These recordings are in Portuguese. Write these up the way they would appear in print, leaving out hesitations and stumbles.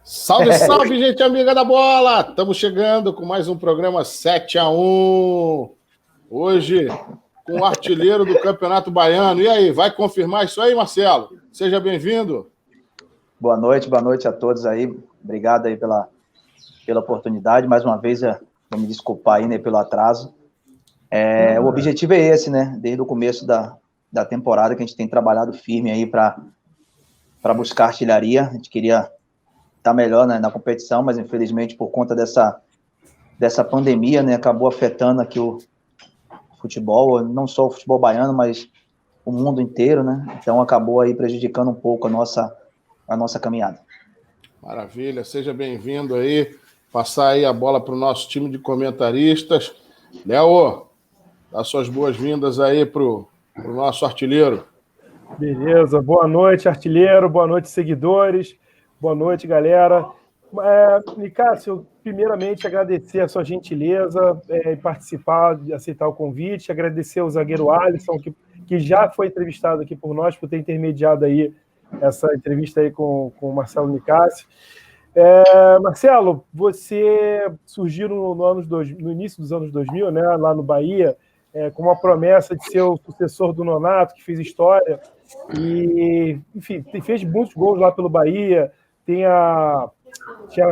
Salve, salve, gente amiga da bola! Estamos chegando com mais um programa 7-1. Hoje, com o artilheiro do Campeonato Baiano. E aí, vai confirmar isso aí, Marcelo? Seja bem-vindo. Boa noite a todos aí. Obrigado aí pela oportunidade. Mais uma vez, vou me desculpar aí, né, pelo atraso. O objetivo é esse, né? Desde o começo da temporada que a gente tem trabalhado firme aí para buscar artilharia. A gente queria estar melhor, né, na competição, mas infelizmente por conta dessa pandemia, né, acabou afetando aqui o futebol, não só o futebol baiano, mas o mundo inteiro, né? Então acabou aí prejudicando um pouco a nossa caminhada. Maravilha, seja bem-vindo aí. Passar aí a bola para o nosso time de comentaristas. Léo, dá suas boas-vindas aí para o nosso artilheiro. Beleza, boa noite, artilheiro, boa noite, seguidores, boa noite, galera. Nicásio, primeiramente agradecer a sua gentileza em participar, de aceitar o convite, agradecer ao zagueiro Alisson, que já foi entrevistado aqui por nós, por ter intermediado aí essa entrevista aí com o Marcelo Nicásio. Marcelo, você surgiu no início dos anos 2000, né, lá no Bahia, com uma promessa de ser o sucessor do Nonato, que fez história, e, enfim, fez muitos gols lá pelo Bahia, tinha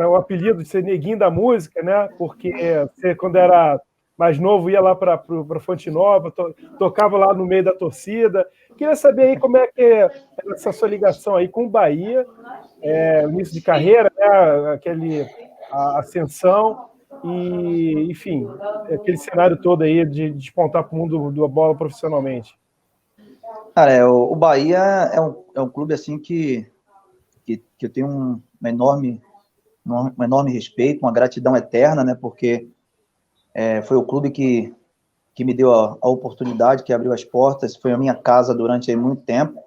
o apelido de ser neguinho da música, né, porque você, quando era mais novo, ia lá para Fonte Nova, tocava lá no meio da torcida. Queria saber aí como é que é essa sua ligação aí com o Bahia, início de carreira, né, a ascensão e, enfim, aquele cenário todo aí de despontar para o mundo da bola profissionalmente. Cara, o Bahia é um clube assim que eu tenho um enorme respeito, uma gratidão eterna, né, porque foi o clube que me deu a oportunidade, que abriu as portas, foi a minha casa durante muito tempo,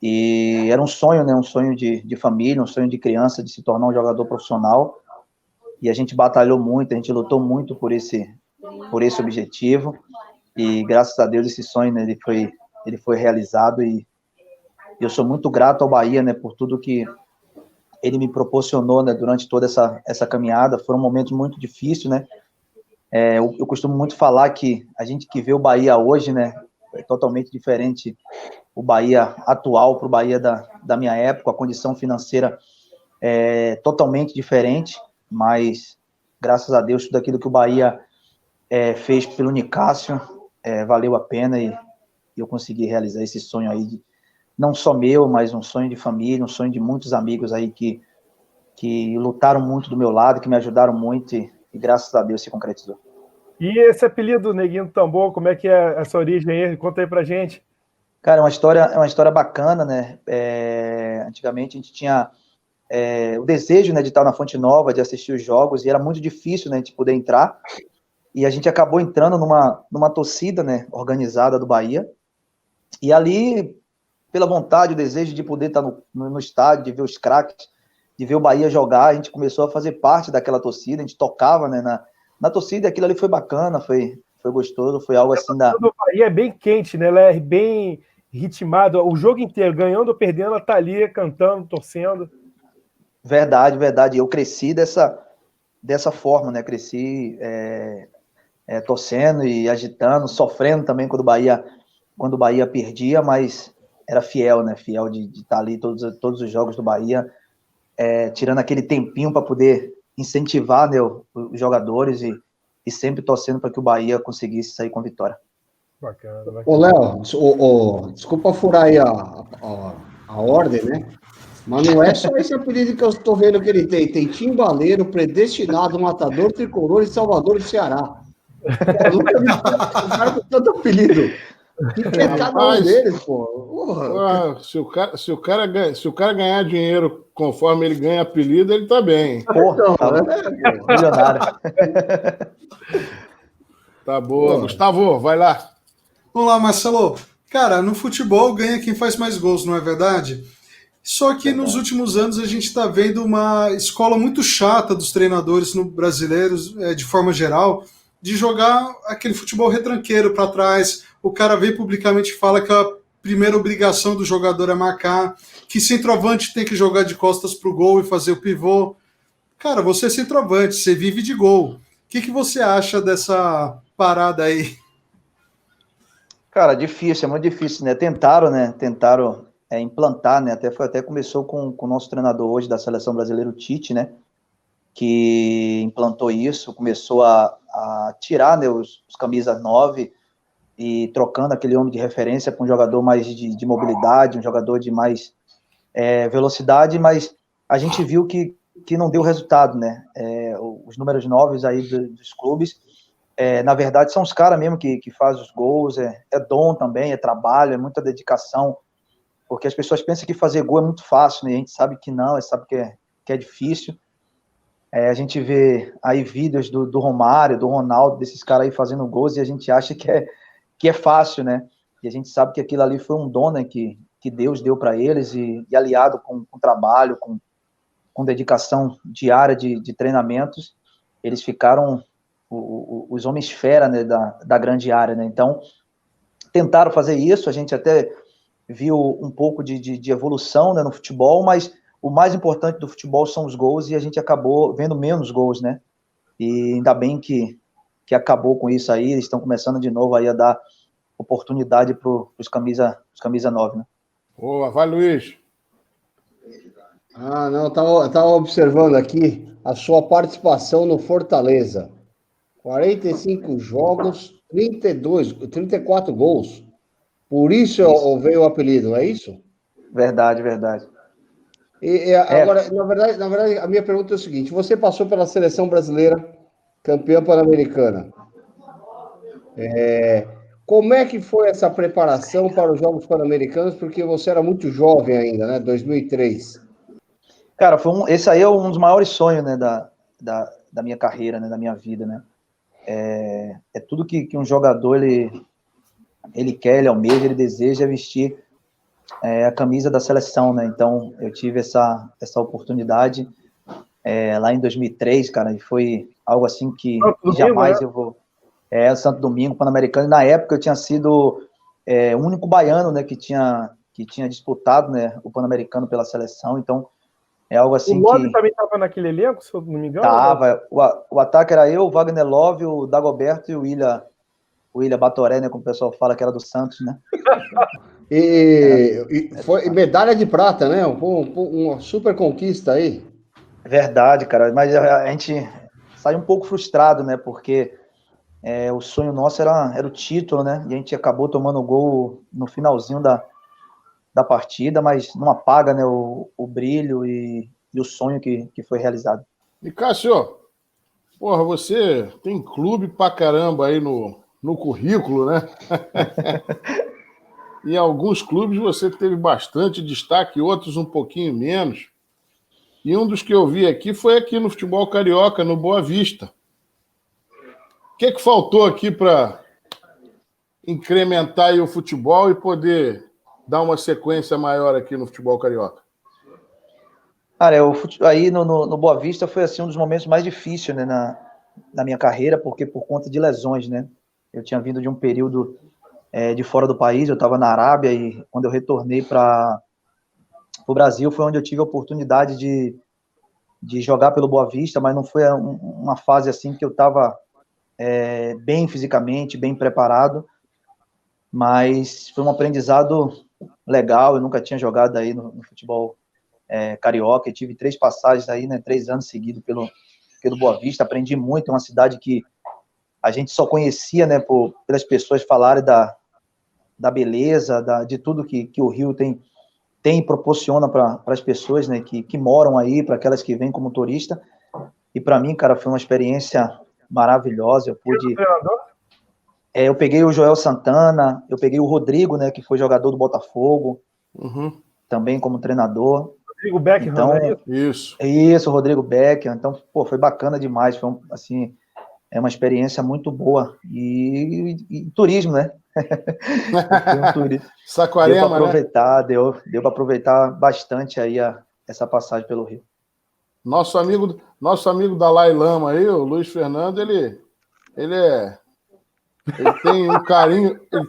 e era um sonho, né, um sonho de família, um sonho de criança, de se tornar um jogador profissional, e a gente batalhou muito, a gente lutou muito por esse objetivo, e graças a Deus esse sonho, né, ele foi realizado, e eu sou muito grato ao Bahia, né, por tudo que ele me proporcionou, né, durante toda essa caminhada. Foram momentos muito difíceis, né. Eu costumo muito falar que a gente que vê o Bahia hoje, né, é totalmente diferente o Bahia atual para o Bahia da minha época. A condição financeira é totalmente diferente, mas graças a Deus tudo aquilo que o Bahia fez pelo Nicásio valeu a pena, e eu consegui realizar esse sonho aí, não só meu, mas um sonho de família, um sonho de muitos amigos aí que lutaram muito do meu lado, que me ajudaram muito, e graças a Deus se concretizou. E esse apelido Neguinho do Tambor, como é que é essa origem aí? Conta aí pra gente. Cara, é uma história bacana, né? Antigamente a gente tinha o desejo, né, de estar na Fonte Nova, de assistir os jogos, e era muito difícil, né, de poder entrar, e a gente acabou entrando numa torcida, né, organizada do Bahia, e ali, pela vontade, o desejo de poder estar no estádio, de ver os craques, de ver o Bahia jogar, a gente começou a fazer parte daquela torcida, a gente tocava, né, na torcida, e aquilo ali foi bacana, foi gostoso, foi algo assim da... O Bahia é bem quente, né, ela é bem ritmada, o jogo inteiro, ganhando ou perdendo, ela tá ali cantando, torcendo. Verdade, eu cresci dessa forma, né, cresci torcendo e agitando, sofrendo também quando o Bahia perdia, mas era fiel, né, fiel de estar ali todos os jogos do Bahia, tirando aquele tempinho para poder incentivar, né, os jogadores, e sempre torcendo para que o Bahia conseguisse sair com vitória. Bacana. Ô, Léo, desculpa furar aí a ordem, né? Mas não é só esse apelido que eu estou vendo que ele tem. Tem Timbaleiro, Predestinado, Matador, Tricolor e Salvador do Ceará. Eu nunca vi um cara com tanto apelido. Que é cada um deles, pô. Se o cara ganhar dinheiro conforme ele ganha apelido, ele tá bem. Porra, milionário. Tá boa. Gustavo, vai lá. Vamos lá, Marcelo. Cara, no futebol ganha quem faz mais gols, não é verdade? Só que nos últimos anos a gente está vendo uma escola muito chata dos treinadores brasileiros, de forma geral, de jogar aquele futebol retranqueiro para trás. O cara vem publicamente e fala que a primeira obrigação do jogador é marcar, que centroavante tem que jogar de costas para o gol e fazer o pivô. Cara, você é centroavante, você vive de gol. O que você acha dessa parada aí? Cara, difícil, é muito difícil, né? Tentaram implantar, né? Até começou com o nosso treinador hoje da Seleção Brasileira, o Tite, né? Que implantou isso, começou a tirar, né, os camisas 9 e trocando aquele homem de referência para um jogador mais de mobilidade, um jogador de mais velocidade, mas a gente viu que não deu resultado, né? Os números 9 aí dos clubes, na verdade, são os caras mesmo que fazem os gols, é dom também, é trabalho, é muita dedicação, porque as pessoas pensam que fazer gol é muito fácil, né? A gente sabe que não, sabe que é difícil. A gente vê aí vídeos do Romário, do Ronaldo, desses caras aí fazendo gols, e a gente acha que é fácil, né? E a gente sabe que aquilo ali foi um dom, né, que Deus deu para eles, e aliado com trabalho, com dedicação diária de treinamentos, eles ficaram os homens fera, né, da grande área, né? Então, tentaram fazer isso, a gente até viu um pouco de evolução, né, no futebol, mas o mais importante do futebol são os gols, e a gente acabou vendo menos gols, né? E ainda bem que acabou com isso aí, eles estão começando de novo aí a dar oportunidade para os camisa 9, né? Boa, vai, Luiz. Não, eu tava observando aqui a sua participação no Fortaleza. 45 jogos, 34 gols. Por isso veio o apelido, é isso? Verdade. Agora, na verdade, a minha pergunta é o seguinte: você passou pela seleção brasileira, campeã pan-americana. Como é que foi essa preparação para os Jogos Pan-Americanos? Porque você era muito jovem ainda, né? 2003. Cara, esse aí é um dos maiores sonhos, né, da minha carreira, né, da minha vida, né? É tudo que um jogador ele quer, ele almeja, ele deseja vestir a camisa da seleção, né? Então, eu tive essa oportunidade lá em 2003, cara, e foi algo assim que jamais eu vou... Santo Domingo, Pan-Americano, e na época eu tinha sido o único baiano, né, que tinha disputado, né, o Pan-Americano pela seleção, então é algo assim o Love também estava naquele elenco, se eu não me engano? Tava, o ataque era eu, o Wagner Love, o Dagoberto e o William Batoré, né, como o pessoal fala, que era do Santos, né? E foi medalha de prata, né? Uma super conquista aí. Verdade, cara, mas a gente saiu um pouco frustrado, né, porque o sonho nosso era o título, né, e a gente acabou tomando o gol no finalzinho da partida, mas não apaga, né, o brilho e o sonho que foi realizado. E Cássio, porra, você tem clube pra caramba aí no currículo, né? Em alguns clubes você teve bastante destaque, outros um pouquinho menos. E um dos que eu vi aqui foi aqui no futebol carioca, no Boa Vista. O que faltou aqui para incrementar aí o futebol e poder dar uma sequência maior aqui no futebol carioca? Cara, aí no Boa Vista foi assim, um dos momentos mais difíceis, né, na minha carreira, porque por conta de lesões, né? Eu tinha vindo de um período de fora do país, eu estava na Arábia, e quando eu retornei para o Brasil foi onde eu tive a oportunidade de jogar pelo Boa Vista, mas não foi uma fase assim que eu estava bem fisicamente, bem preparado, mas foi um aprendizado legal. Eu nunca tinha jogado aí no futebol carioca, e tive 3 passagens aí, né, 3 anos seguidos pelo Boa Vista. Aprendi muito, é uma cidade que a gente só conhecia, né, pelas pessoas falarem da beleza, de tudo que o Rio tem e proporciona para as pessoas, né, que moram aí, para aquelas que vêm como turista. E para mim, cara, foi uma experiência maravilhosa. Eu peguei o Joel Santana, eu peguei o Rodrigo, né, que foi jogador do Botafogo, também como treinador. Rodrigo Beckham, então, né? Isso, Rodrigo Beckham. Então, pô, foi bacana demais. Foi assim, uma experiência muito boa. E turismo, né? Saquarema, deu para aproveitar, né? Deu para aproveitar bastante aí essa passagem pelo Rio. Nosso amigo Dalai Lama aí, o Luiz Fernando, ele Ele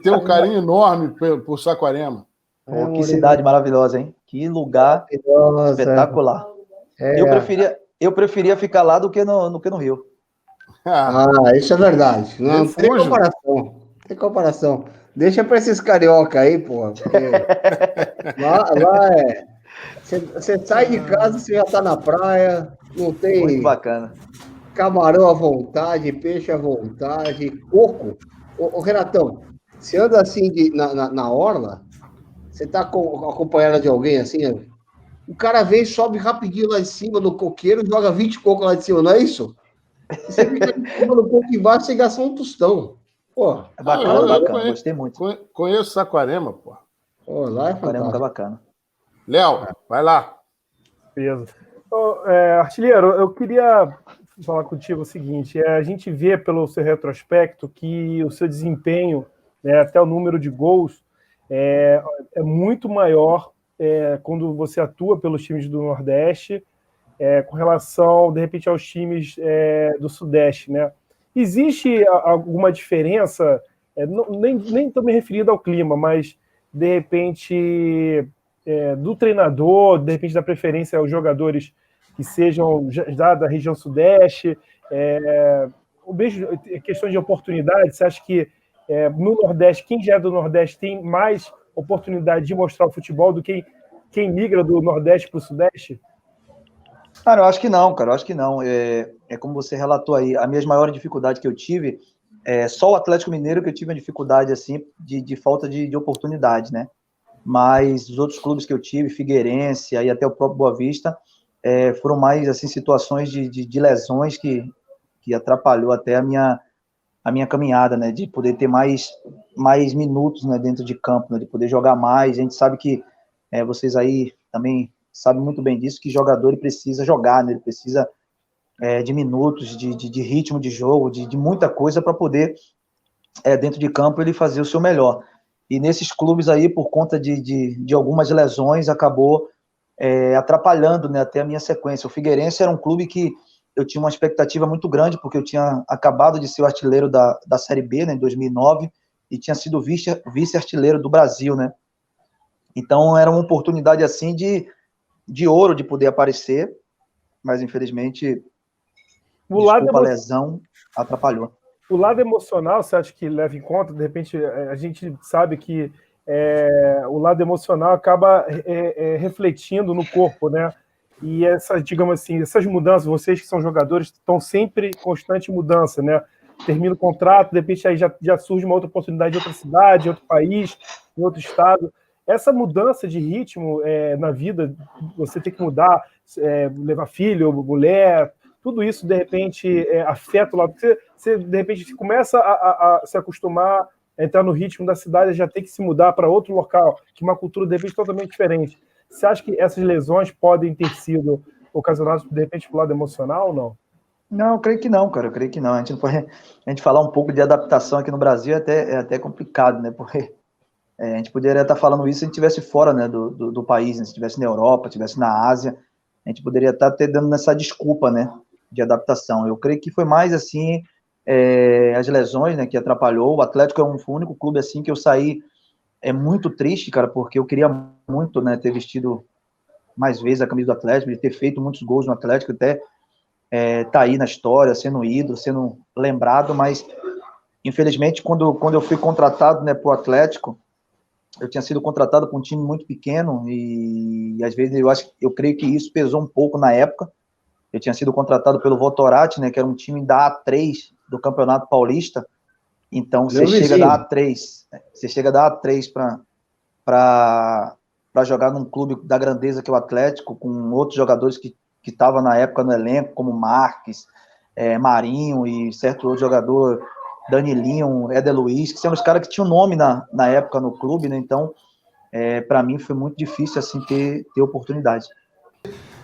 tem um carinho enorme por Saquarema. Pô, que cidade maravilhosa, hein? Que lugar espetacular. Eu preferia ficar lá do que no Rio. Isso é verdade. Não tem comparação. Tem comparação. Deixa para esses carioca aí, porra. Lá é. Você sai de casa, você já tá na praia, não tem. Muito bacana. Camarão à vontade, peixe à vontade, coco. Ô Renatão, você anda assim na orla, você tá acompanhada de alguém assim, o cara vem, sobe rapidinho lá em cima do coqueiro, joga 20 cocos lá de cima, não é isso? E você fica tomando coco embaixo, você gasta um tostão. Pô, é bacana, gostei muito. Conheço Saquarema, pô. Lá é Saquarema tá bacana. Léo, vai lá. Beleza. Artilheiro, eu queria falar contigo o seguinte, a gente vê pelo seu retrospecto que o seu desempenho, né, até o número de gols, é muito maior quando você atua pelos times do Nordeste, com relação, de repente, aos times do Sudeste, né? Existe alguma diferença, nem estou me referindo ao clima, mas, de repente, do treinador, de repente, da preferência aos jogadores que sejam já da região Sudeste, questão de oportunidade, você acha que no Nordeste, quem já é do Nordeste tem mais oportunidade de mostrar o futebol do que quem migra do Nordeste para o Sudeste? Cara, eu acho que não, cara, eu acho que não. Como você relatou aí, a minha maior dificuldade que eu tive, só o Atlético Mineiro que eu tive uma dificuldade, assim, de falta de oportunidade, né? Mas os outros clubes que eu tive, Figueirense, aí até o próprio Boa Vista, foram mais, assim, situações de lesões que atrapalhou até a minha caminhada, né? De poder ter mais minutos, né, dentro de campo, né? De poder jogar mais. A gente sabe que vocês aí também sabem muito bem disso, que jogador ele precisa jogar, né? Ele precisa de minutos, de ritmo de jogo, de muita coisa para poder, dentro de campo, ele fazer o seu melhor. E nesses clubes aí, por conta de algumas lesões, acabou atrapalhando, né, até a minha sequência. O Figueirense era um clube que eu tinha uma expectativa muito grande, porque eu tinha acabado de ser o artilheiro da Série B, né, em 2009, e tinha sido vice-artilheiro do Brasil, né? Então, era uma oportunidade, assim, de ouro de poder aparecer, mas, infelizmente, a lesão atrapalhou. O lado emocional, você acha que leva em conta? De repente, a gente sabe que o lado emocional acaba refletindo no corpo, né? E digamos assim, essas mudanças, vocês que são jogadores, estão sempre em constante mudança, né? Termina o contrato, de repente aí já surge uma outra oportunidade em outra cidade, em outro país, em outro estado. Essa mudança de ritmo na vida, você tem que mudar, levar filho, mulher, tudo isso, de repente, afeta o lado. Você, de repente, começa a se acostumar a entrar no ritmo da cidade, já tem que se mudar para outro local, que uma cultura, de repente, totalmente diferente. Você acha que essas lesões podem ter sido ocasionadas, de repente, pelo lado emocional ou não? Não, eu creio que não, cara. Eu creio que não. A gente falar um pouco de adaptação aqui no Brasil é até complicado, né? Porque a gente poderia estar falando isso se a gente estivesse fora, né, do país, né? Se estivesse na Europa, estivesse na Ásia, a gente poderia estar até dando essa desculpa, né, de adaptação. Eu creio que foi mais, assim, as lesões, né, que atrapalhou. O Atlético foi o único clube, assim, que eu saí muito triste, cara, porque eu queria muito, né, ter vestido mais vezes a camisa do Atlético, de ter feito muitos gols no Atlético, até tá aí na história, sendo ídolo, sendo lembrado, mas infelizmente quando eu fui contratado, né, para o Atlético, eu tinha sido contratado para um time muito pequeno e às vezes eu creio que isso pesou um pouco na época. Eu tinha sido contratado pelo Votorati, né, que era um time da A3 do Campeonato Paulista. Então você chega da A3 para jogar num clube da grandeza que é o Atlético, com outros jogadores que estavam na época no elenco, como Marques, Marinho e certo outro jogador, Danilinho, Éder Luiz, que são os caras que tinham nome na época no clube, né? Então, para mim foi muito difícil assim ter oportunidade.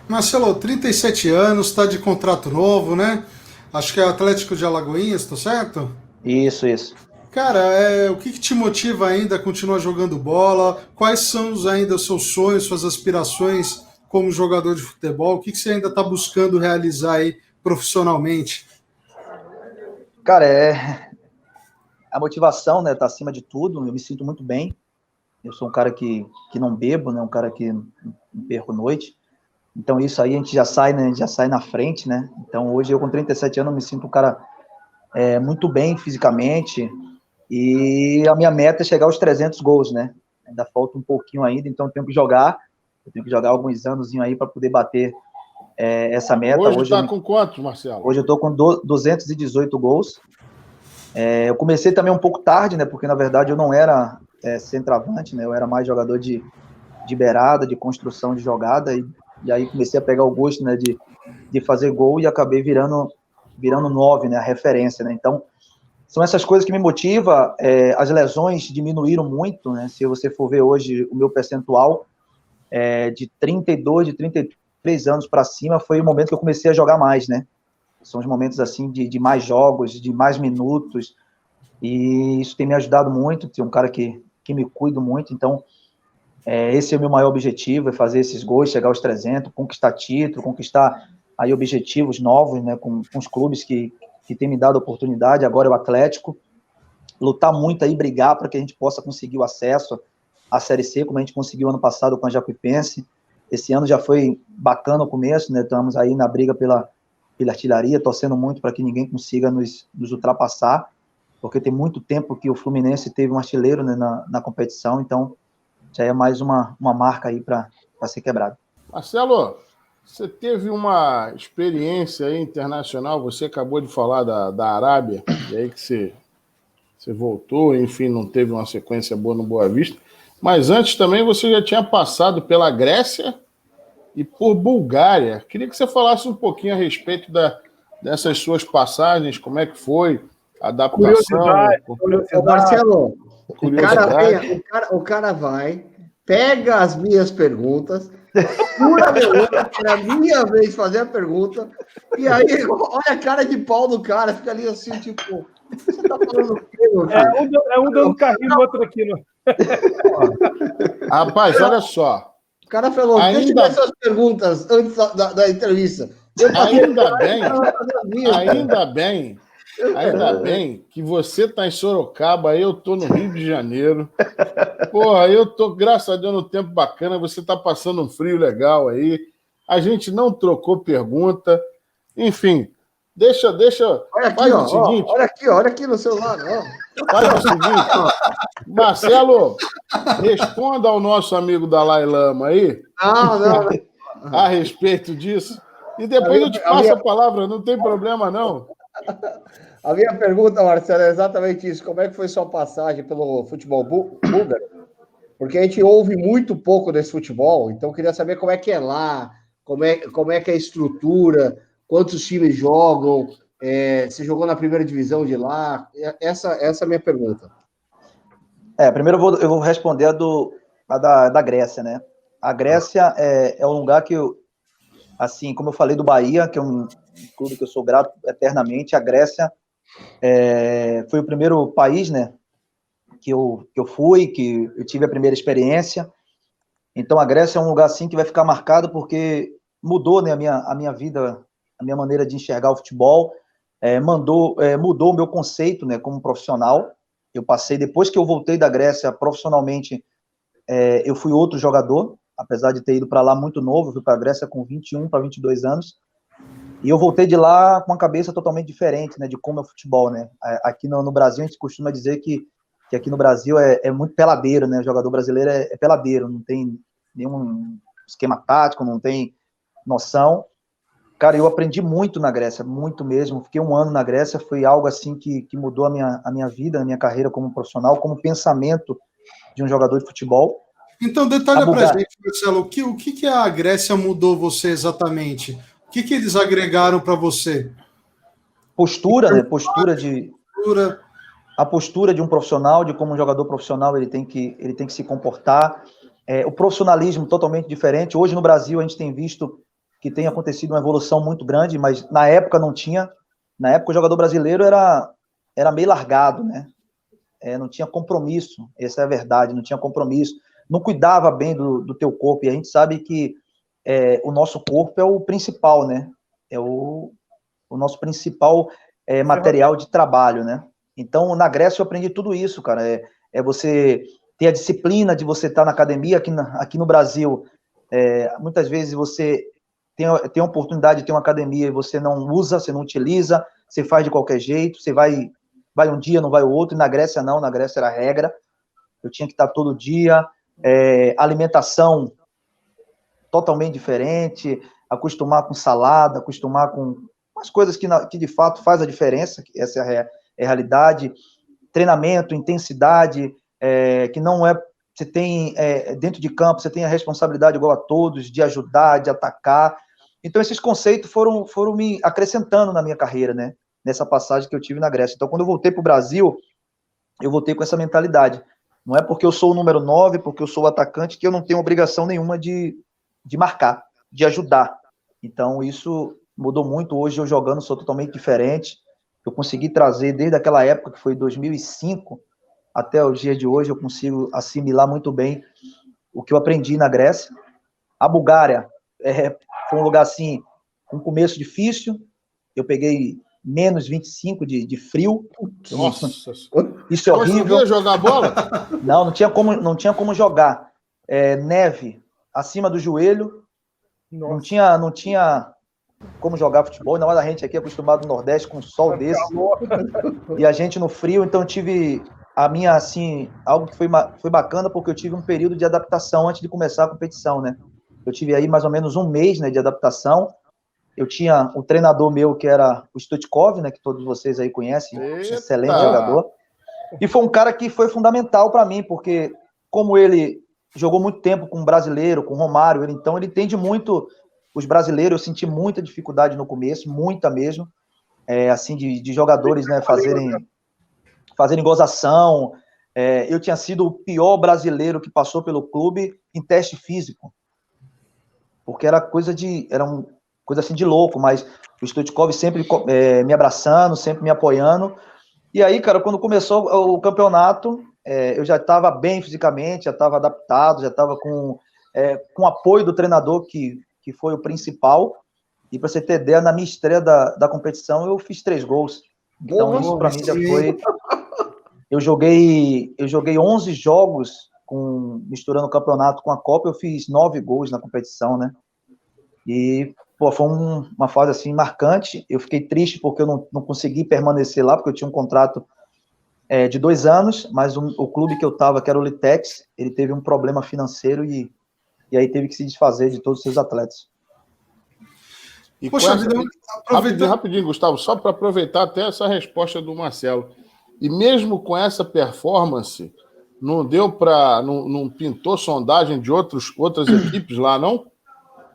Marcelo, 37 anos, está de contrato novo, né? Acho que é Atlético de Alagoinhas, tô certo? Isso. Cara, o que te motiva ainda a continuar jogando bola? Quais são ainda os seus sonhos, suas aspirações como jogador de futebol? O que você ainda está buscando realizar aí profissionalmente? Cara, a motivação, né, tá acima de tudo. Eu me sinto muito bem. Eu sou um cara que não bebo, né, um cara que não perco noite. Então, isso aí a gente já sai, né, já sai na frente, né? Então, hoje eu com 37 anos me sinto um cara muito bem fisicamente, e a minha meta é chegar aos 300 gols, né? Ainda falta um pouquinho ainda, então eu tenho que jogar alguns anos aí para poder bater essa meta. Hoje está com quantos, Marcelo? Hoje eu estou com 218 gols. Eu comecei também um pouco tarde, né? Porque, na verdade, eu não era centroavante, né? Eu era mais jogador de beirada, de construção de jogada, e aí comecei a pegar o gosto, né, de fazer gol, e acabei virando 9, né? A referência, né? Então, são essas coisas que me motivam. As lesões diminuíram muito, né? Se você for ver hoje o meu percentual, de 32, de 33 anos para cima, foi o momento que eu comecei a jogar mais, né? São os momentos, assim, de mais jogos, de mais minutos, e isso tem me ajudado muito. Tem um cara que me cuida muito, então esse é o meu maior objetivo, é fazer esses gols, chegar aos 300, conquistar título, conquistar aí objetivos novos, né, com os clubes que têm me dado oportunidade. Agora é o Atlético, lutar muito aí, brigar para que a gente possa conseguir o acesso à Série C, como a gente conseguiu ano passado com a Jacuipense. Esse ano já foi bacana o começo, né? Estamos aí na briga pela artilharia, torcendo muito para que ninguém consiga nos ultrapassar, porque tem muito tempo que o Fluminense teve um artilheiro, né, na competição, então já é mais uma marca aí para ser quebrada. Marcelo, você teve uma experiência aí internacional, você acabou de falar da Arábia, e aí que você voltou, enfim, não teve uma sequência boa no Boa Vista, mas antes também você já tinha passado pela Grécia e por Bulgária. Queria que você falasse um pouquinho a respeito dessas suas passagens, como é que foi a adaptação. Ô, Marcelo, o cara vai, pega as minhas perguntas, pura meu olho, era a minha vez de fazer a pergunta, e aí olha a cara de pau do cara, fica ali assim, tipo, você tá falando o quê, meu filho? Um dando carrinho no outro aqui, né? Rapaz, olha só. O cara falou, deixa eu ver suas perguntas antes da entrevista. Ainda bem que você tá em Sorocaba, eu tô no Rio de Janeiro. Porra, eu tô, graças a Deus, no tempo bacana, você tá passando um frio legal aí. A gente não trocou pergunta. Enfim, deixa. Olha aqui, ó, seguinte, olha aqui no celular, ó. Faz o seguinte, Marcelo, responda ao nosso amigo Dalai Lama aí. Não. A respeito disso. E depois eu te passo a palavra, não tem problema, não. A minha pergunta, Marcelo, é exatamente isso. Como é que foi sua passagem pelo futebol búlgaro? Porque a gente ouve muito pouco desse futebol, então eu queria saber como é que é lá, como é que é a estrutura, quantos times jogam, você jogou na primeira divisão de lá? Essa é a minha pergunta. Primeiro eu vou responder a da Grécia, né? A Grécia é um lugar que assim, como eu falei do Bahia, que é um clube que eu sou grato eternamente, a Grécia foi o primeiro país, né, que eu fui, que eu tive a primeira experiência. Então a Grécia é um lugar assim que vai ficar marcado porque mudou, né, a minha vida, a minha maneira de enxergar o futebol, mudou o meu conceito, né, como profissional. Eu passei, depois que eu voltei da Grécia profissionalmente, eu fui outro jogador, apesar de ter ido para lá muito novo. Eu fui para a Grécia com 21 para 22 anos, e eu voltei de lá com uma cabeça totalmente diferente, né, de como é o futebol, né. Aqui no Brasil a gente costuma dizer que aqui no Brasil é muito peladeiro, né, o jogador brasileiro é peladeiro, não tem nenhum esquema tático, não tem noção. Cara, eu aprendi muito na Grécia, muito mesmo. Fiquei 1 ano na Grécia, foi algo assim que mudou a minha vida, a minha carreira como profissional, como pensamento de um jogador de futebol. Então, detalha pra gente, Marcelo, o que a Grécia mudou você exatamente? O que eles agregaram para você? Postura, né? A postura de um profissional, de como um jogador profissional ele tem que se comportar. O profissionalismo totalmente diferente. Hoje no Brasil a gente tem visto que tem acontecido uma evolução muito grande, mas na época não tinha. Na época o jogador brasileiro era meio largado, né? Não tinha compromisso, essa é a verdade, não tinha compromisso, não cuidava bem do teu corpo, e a gente sabe que o nosso corpo é o principal, né? É o nosso principal material de trabalho, né? Então, na Grécia, eu aprendi tudo isso, cara. É você ter a disciplina de você estar na academia. Aqui no Brasil, muitas vezes você tem a oportunidade de ter uma academia e você não usa, você não utiliza, você faz de qualquer jeito, você vai um dia, não vai o outro. E na Grécia, não. Na Grécia era a regra. Eu tinha que estar todo dia. Alimentação totalmente diferente, acostumar com salada, acostumar com umas coisas que de fato faz a diferença, que essa é a realidade. Treinamento, intensidade, que não é... Você tem, dentro de campo, você tem a responsabilidade igual a todos, de ajudar, de atacar. Então, esses conceitos foram me acrescentando na minha carreira, né? Nessa passagem que eu tive na Grécia. Então, quando eu voltei para o Brasil, eu voltei com essa mentalidade. Não é porque eu sou o número 9, porque eu sou o atacante, que eu não tenho obrigação nenhuma de marcar, de ajudar. Então, isso mudou muito. Hoje, eu jogando, sou totalmente diferente. Eu consegui trazer, desde aquela época, que foi 2005, até os dias de hoje, eu consigo assimilar muito bem o que eu aprendi na Grécia. A Bulgária foi um lugar, assim, um começo difícil. Eu peguei menos 25 de frio. Nossa. Isso é horrível. Conseguia jogar bola? Não tinha como jogar. Neve acima do joelho. Não tinha como jogar futebol. Ainda mais a gente aqui acostumado no Nordeste com um sol desse. E a gente no frio. Então eu tive algo que foi bacana, porque eu tive um período de adaptação antes de começar a competição, né? Eu tive aí mais ou menos um mês, né, de adaptação. Eu tinha um treinador meu que era o Stoichkov, né, que todos vocês aí conhecem, excelente jogador. E foi um cara que foi fundamental para mim, porque como ele jogou muito tempo com um brasileiro, com o Romário, então ele entende muito os brasileiros. Eu senti muita dificuldade no começo, muita mesmo, assim, de jogadores, né, fazerem gozação. Eu tinha sido o pior brasileiro que passou pelo clube em teste físico, porque era coisa assim de louco, mas o Stoichkov sempre me abraçando, sempre me apoiando. E aí, cara, quando começou o campeonato, eu já estava bem fisicamente, já estava adaptado, já estava com o apoio do treinador, que foi o principal. E para você ter ideia, na minha estreia da competição, eu fiz 3 gols. Então, isso para mim já foi... Eu joguei 11 jogos, misturando o campeonato com a Copa, eu fiz 9 gols na competição, né? E, foi uma fase, assim, marcante. Eu fiquei triste porque eu não consegui permanecer lá, porque eu tinha um contrato de 2 anos, mas o clube que eu estava, que era o Litex, ele teve um problema financeiro e aí teve que se desfazer de todos os seus atletas. E poxa, rapidinho, Gustavo, só para aproveitar até essa resposta do Marcelo. E mesmo com essa performance, não deu para... Não pintou sondagem de outras equipes lá, não?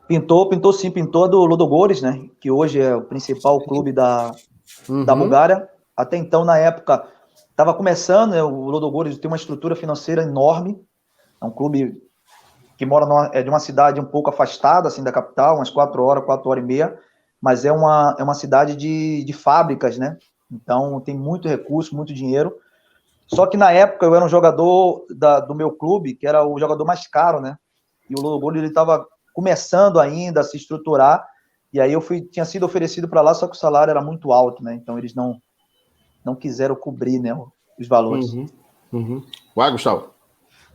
Pintou sim, pintou a do Ludogorets, né? Que hoje é o principal clube da Bulgária. Até então, na época, estava começando, né? O Ludogorets tem uma estrutura financeira enorme. É um clube que mora de uma cidade um pouco afastada, assim, da capital, umas 4 horas e meia, mas é uma cidade de fábricas, né? Então, tem muito recurso, muito dinheiro. Só que, na época, eu era um jogador do meu clube, que era o jogador mais caro, né? E o Ludogorets, ele estava começando ainda a se estruturar, e aí tinha sido oferecido para lá, só que o salário era muito alto, né? Então, eles não quiseram cobrir, né, os valores. Vai, Gustavo.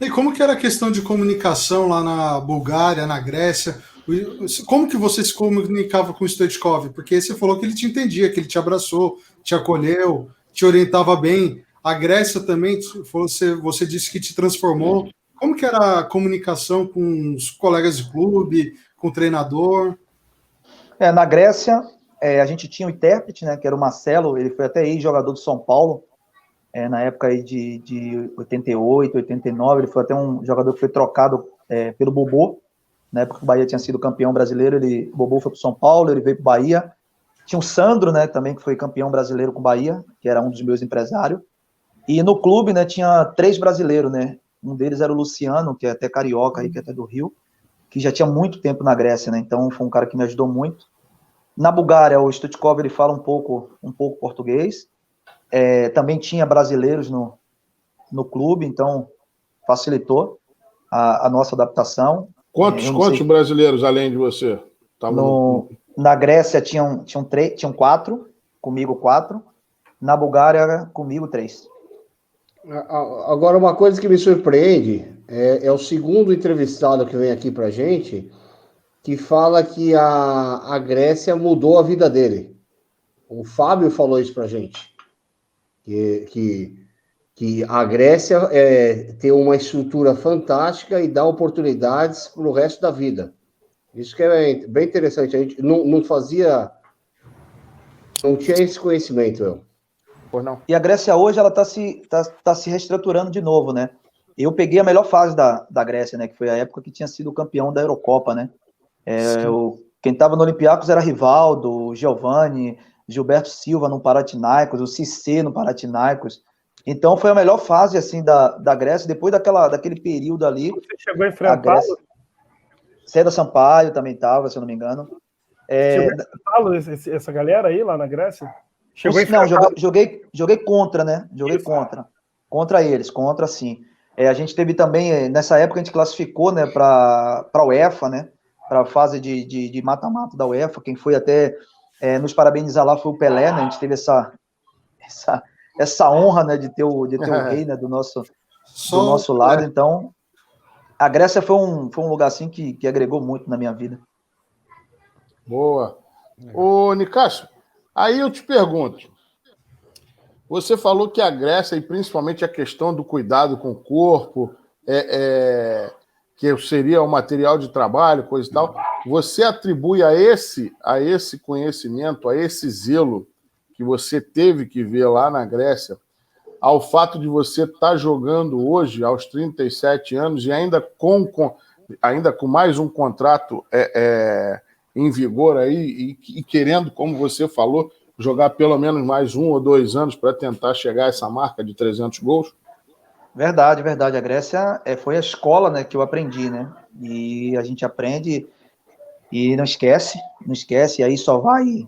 E como que era a questão de comunicação lá na Bulgária, na Grécia? Como que você se comunicava com o Stoichkov? Porque você falou que ele te entendia, que ele te abraçou, te acolheu, te orientava bem. A Grécia também, você disse que te transformou. Como que era a comunicação com os colegas de clube, com o treinador? Na Grécia, a gente tinha um intérprete, né, que era o Marcelo. Ele foi até ex-jogador de São Paulo, na época aí de 88, 89. Ele foi até um jogador que foi trocado pelo Bobô. Na época que o Bahia tinha sido campeão brasileiro, o Bobô foi para o São Paulo, ele veio para o Bahia. Tinha o Sandro, né, também, que foi campeão brasileiro com o Bahia, que era um dos meus empresários. E no clube, né, tinha 3 brasileiros, né? Um deles era o Luciano, que é até carioca, aí, que é até do Rio, que já tinha muito tempo na Grécia, né? Então, foi um cara que me ajudou muito. Na Bulgária, o Stoichkov, ele fala um pouco português. Também tinha brasileiros no clube, então facilitou a nossa adaptação. Quantos brasileiros, além de você? Na Grécia tinham 4, comigo 4. Na Bulgária, comigo, 3. Agora, uma coisa que me surpreende é o segundo entrevistado que vem aqui pra gente, que fala que a Grécia mudou a vida dele. O Fábio falou isso pra gente. Que a Grécia tem uma estrutura fantástica e dá oportunidades para o resto da vida. Isso que é bem interessante. A gente não tinha esse conhecimento, eu. Pois não. E a Grécia hoje, ela tá se reestruturando de novo, né? Eu peguei a melhor fase da Grécia, né? Que foi a época que tinha sido campeão da Eurocopa, né? Quem estava no Olympiacos era Rivaldo, Giovani, Gilberto Silva no Panathinaikos, o Cissé no Panathinaikos. Então foi a melhor fase assim da Grécia, depois daquele período ali. Você chegou a enfrentá-lo? César Sampaio também estava, se eu não me engano. Chegou a enfrentá-lo, essa galera aí lá na Grécia? Não, joguei contra, né? Joguei contra eles, sim. A gente teve também, nessa época a gente classificou, né, para a UEFA, né? Para a fase de mata-mata da UEFA. Quem foi até nos parabenizar lá foi o Pelé, né? A gente teve essa honra, né, de ter o rei, né, do nosso lado. Então, a Grécia foi um lugar assim que agregou muito na minha vida. Boa. Ô, Nicásio, aí eu te pergunto, você falou que a Grécia, e principalmente a questão do cuidado com o corpo, que seria o material de trabalho, coisa e tal, você atribui a esse conhecimento, a esse zelo que você teve que ver lá na Grécia, ao fato de você estar jogando hoje, aos 37 anos, e ainda com mais um contrato em vigor aí, e querendo, como você falou, jogar pelo menos mais 1 ou 2 anos para tentar chegar a essa marca de 300 gols? Verdade. A Grécia foi a escola, né, que eu aprendi, né? E a gente aprende e não esquece, e aí só vai